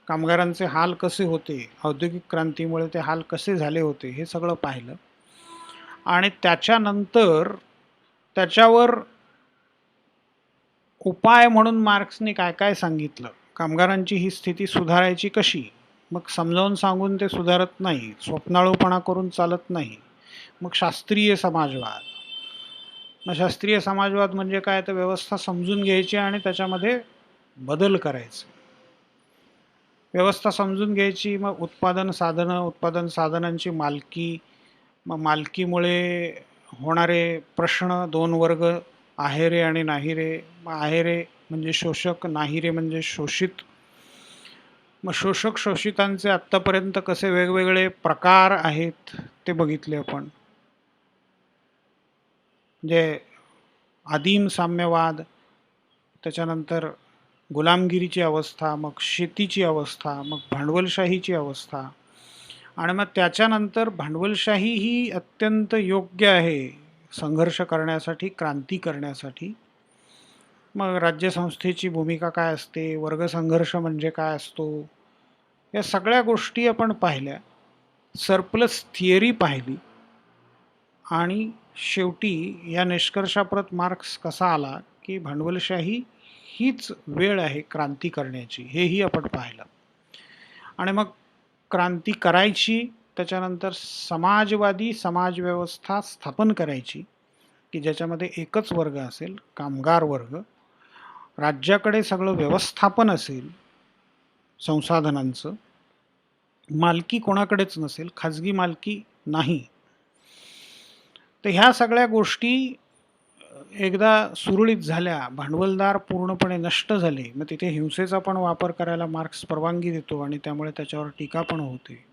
कामगारांचे हाल कसे होते, औद्योगिक क्रांतीमुळे ते हाल कसे झाले होते, हे सगळं पाहिलं. आणि त्याच्यानंतर त्याच्यावर उपाय म्हणून मार्क्सने काय काय सांगितलं. कामगारांची ही स्थिती सुधारायची कशी, मग समजावून सांगून ते सुधारत नाही, स्वप्नाळूपणा करून चालत नाही. मग शास्त्रीय समाजवाद. मग शास्त्रीय समाजवाद म्हणजे काय तर व्यवस्था समजून घ्यायची आणि त्याच्यामध्ये बदल करायचे. व्यवस्था समजून घ्यायची, मग उत्पादन साधनांची मालकी, मग मालकीमुळे होणारे प्रश्न, दोन वर्ग, आहेरे आणि नाहीरे. मग आहेरे म्हणजे शोषक, नाहीरे म्हणजे शोषित. मग शोषक शोषितांचे आत्तापर्यंत कसे वेगवेगळे प्रकार आहेत ते बघितले आपण. म्हणजे आदिम साम्यवाद, त्याच्यानंतर गुलामगिरीची अवस्था, मग शेतीची अवस्था, मग भांडवलशाहीची अवस्था, आणि मग त्याच्यानंतर भांडवलशाही ही अत्यंत योग्य आहे संघर्ष करण्यासाठी, क्रांती करण्यासाठी. मग राज्यसंस्थेची भूमिका काय असते, वर्गसंघर्ष म्हणजे काय असतो, या सगळ्या गोष्टी आपण पाहिल्या. सरप्लस थिअरी पाहिली आणि शेवटी या निष्कर्षाप्रत मार्क्स कसा आला की भांडवलशाही हीच वेळ आहे क्रांती करण्याची, हेही आपण पाहिलं. आणि मग क्रांती करायची, त्याच्यानंतर समाजवादी समाजव्यवस्था स्थापन करायची की ज्याच्यामध्ये एकच वर्ग असेल, कामगार वर्ग. राज्याकडे सगळं व्यवस्थापन असेल संसाधनांचं, मालकी कोणाकडेच नसेल, खाजगी मालकी नाही. तर ह्या सगळ्या गोष्टी एकदा सुरळीत झाल्या, भांडवलदार पूर्णपणे नष्ट झाले, मग तिथे हिंसेचा पण वापर करायला मार्क्स परवानगी देतो आणि त्यामुळे त्याच्यावर टीका पण होते.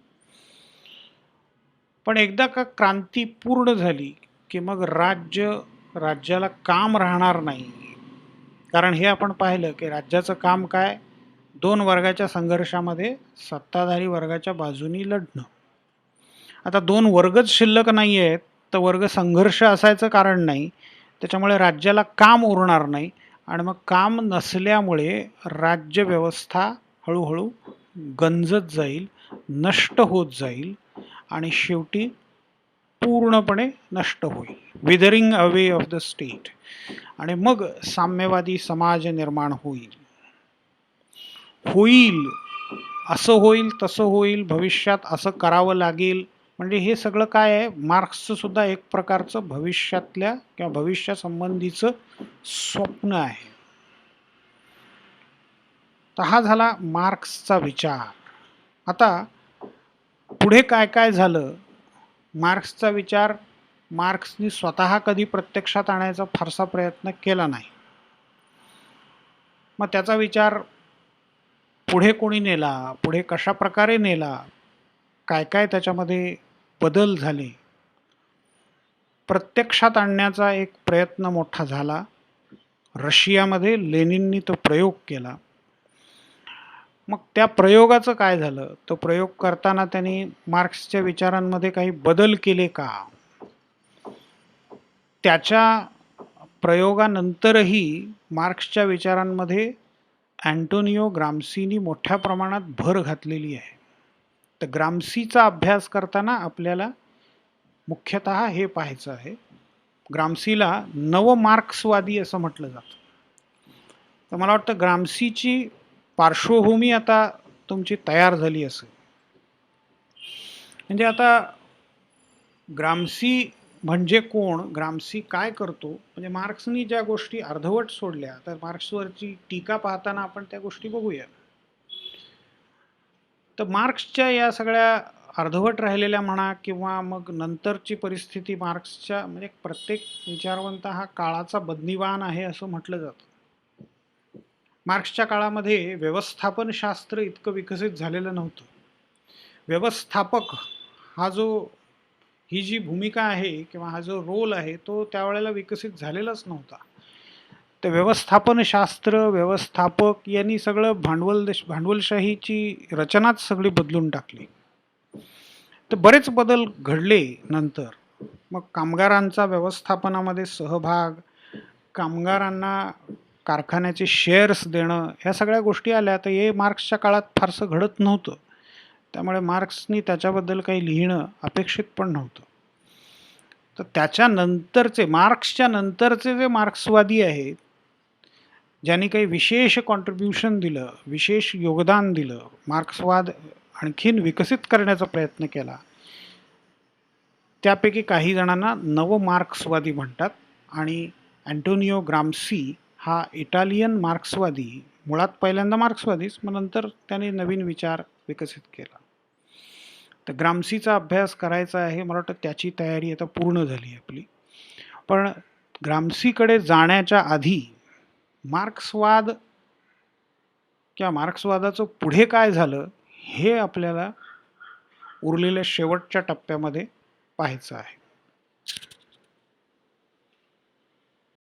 पण एकदा का क्रांती पूर्ण झाली की मग राज्याला काम राहणार नाही. कारण हे आपण पाहिलं की राज्याचं काम काय, दोन वर्गाच्या संघर्षामध्ये सत्ताधारी वर्गाच्या बाजूनी लढणं. आता दोन वर्गच शिल्लक नाही आहेत तर वर्ग संघर्ष असायचं कारण नाही. त्याच्यामुळे राज्याला काम उरणार नाही आणि मग काम नसल्यामुळे राज्यव्यवस्था हळूहळू गंजत जाईल, नष्ट होत जाईल आणि शेवटी पूर्णपणे नष्ट होईल, withering away of the state. आणि मग साम्यवादी समाज निर्माण होईल. होईल असं होईल, तसं होईल, भविष्यात असं करावं लागेल. म्हणजे हे सगळं काय आहे, मार्क्सचं सुद्धा एक प्रकारचं भविष्यातल्या किंवा भविष्यासंबंधीचं स्वप्न आहे. तर हा झाला मार्क्सचा विचार. आता पुढे काय काय झालं, मार्क्सचा विचार मार्क्सनी स्वतः कधी प्रत्यक्षात आणायचा फारसा प्रयत्न केला नाही. मग त्याचा विचार पुढे कोणी नेला, पुढे कशा प्रकारे नेला, काय काय त्याच्यामध्ये बदल झाले, प्रत्यक्षात आणण्याचा एक प्रयत्न मोठा झाला. रशियामध्ये लेनिननी तो प्रयोग केला. मग त्या प्रयोगाचं काय झालं, तो प्रयोग करताना त्यांनी मार्क्सच्या विचारांमध्ये काही बदल केले का, त्याच्या प्रयोगानंतरही मार्क्सच्या विचारांमध्ये अँटोनियो ग्राम्सीनी मोठ्या प्रमाणात भर घातलेली आहे. तर ग्राम्सीचा अभ्यास करताना आपल्याला मुख्यतः हे पाहायचं आहे, ग्राम्सीला नव मार्क्सवादी असं म्हटलं जातं. तर मला वाटतं ग्राम्सीची पार्श्वभूमी आता तुमची तयार झाली असेल. म्हणजे आता ग्राम्सी म्हणजे कोण, ग्राम्सी काय करतो, म्हणजे मार्क्सनी ज्या गोष्टी अर्धवट सोडल्या, तर मार्क्सवरची टीका पाहताना आपण त्या गोष्टी बघूया. तर मार्क्सच्या या सगळ्या अर्धवट राहिलेल्या म्हणा किंवा मग नंतरची परिस्थिती, मार्क्सच्या म्हणजे प्रत्येक विचारवंत हा काळाचा बंदिवान आहे असं म्हटलं जातं. मार्क्सच्या काळामध्ये व्यवस्थापनशास्त्र इतकं विकसित झालेलं नव्हतं. व्यवस्थापक हा जो, ही जी भूमिका आहे किंवा हा जो रोल आहे तो त्यावेळेला विकसित झालेलाच नव्हता. तर व्यवस्थापनशास्त्र, व्यवस्थापक यांनी सगळं भांडवलशाहीची रचनाच सगळी बदलून टाकली. तर बरेच बदल घडले नंतर. मग कामगारांचा व्यवस्थापनामध्ये सहभाग, कामगारांना कारखान्याचे शेअर्स देणं, ह्या सगळ्या गोष्टी आल्या. तर हे मार्क्सच्या काळात फारसं घडत नव्हतं. त्यामुळे मार्क्सनी त्याच्याबद्दल काही लिहिणं अपेक्षित पण नव्हतं. तर त्याच्यानंतरचे, मार्क्सच्या नंतरचे जे मार्क्सवादी आहेत, ज्यांनी काही विशेष कॉन्ट्रीब्युशन दिलं, विशेष योगदान दिलं, मार्क्सवाद आणखीन विकसित करण्याचा प्रयत्न केला, त्यापैकी काही जणांना नव मार्क्सवादी म्हणतात. आणि अँटोनियो ग्राम्सी हा इटालियन मार्क्सवादी, मुळात पहिल्यांदा मार्क्सवादीच, मग नंतर त्याने नवीन विचार विकसित केला. तर ग्राम्सीचा अभ्यास करायचा आहे, मला वाटतं त्याची तयारी आता पूर्ण झाली आपली. पण ग्राम्सीकडे जाण्याच्या आधी मार्क्सवाद किंवा मार्क्सवादाचं पुढे काय झालं हे आपल्याला उरलेल्या शेवटच्या टप्प्यामध्ये पाहायचं आहे.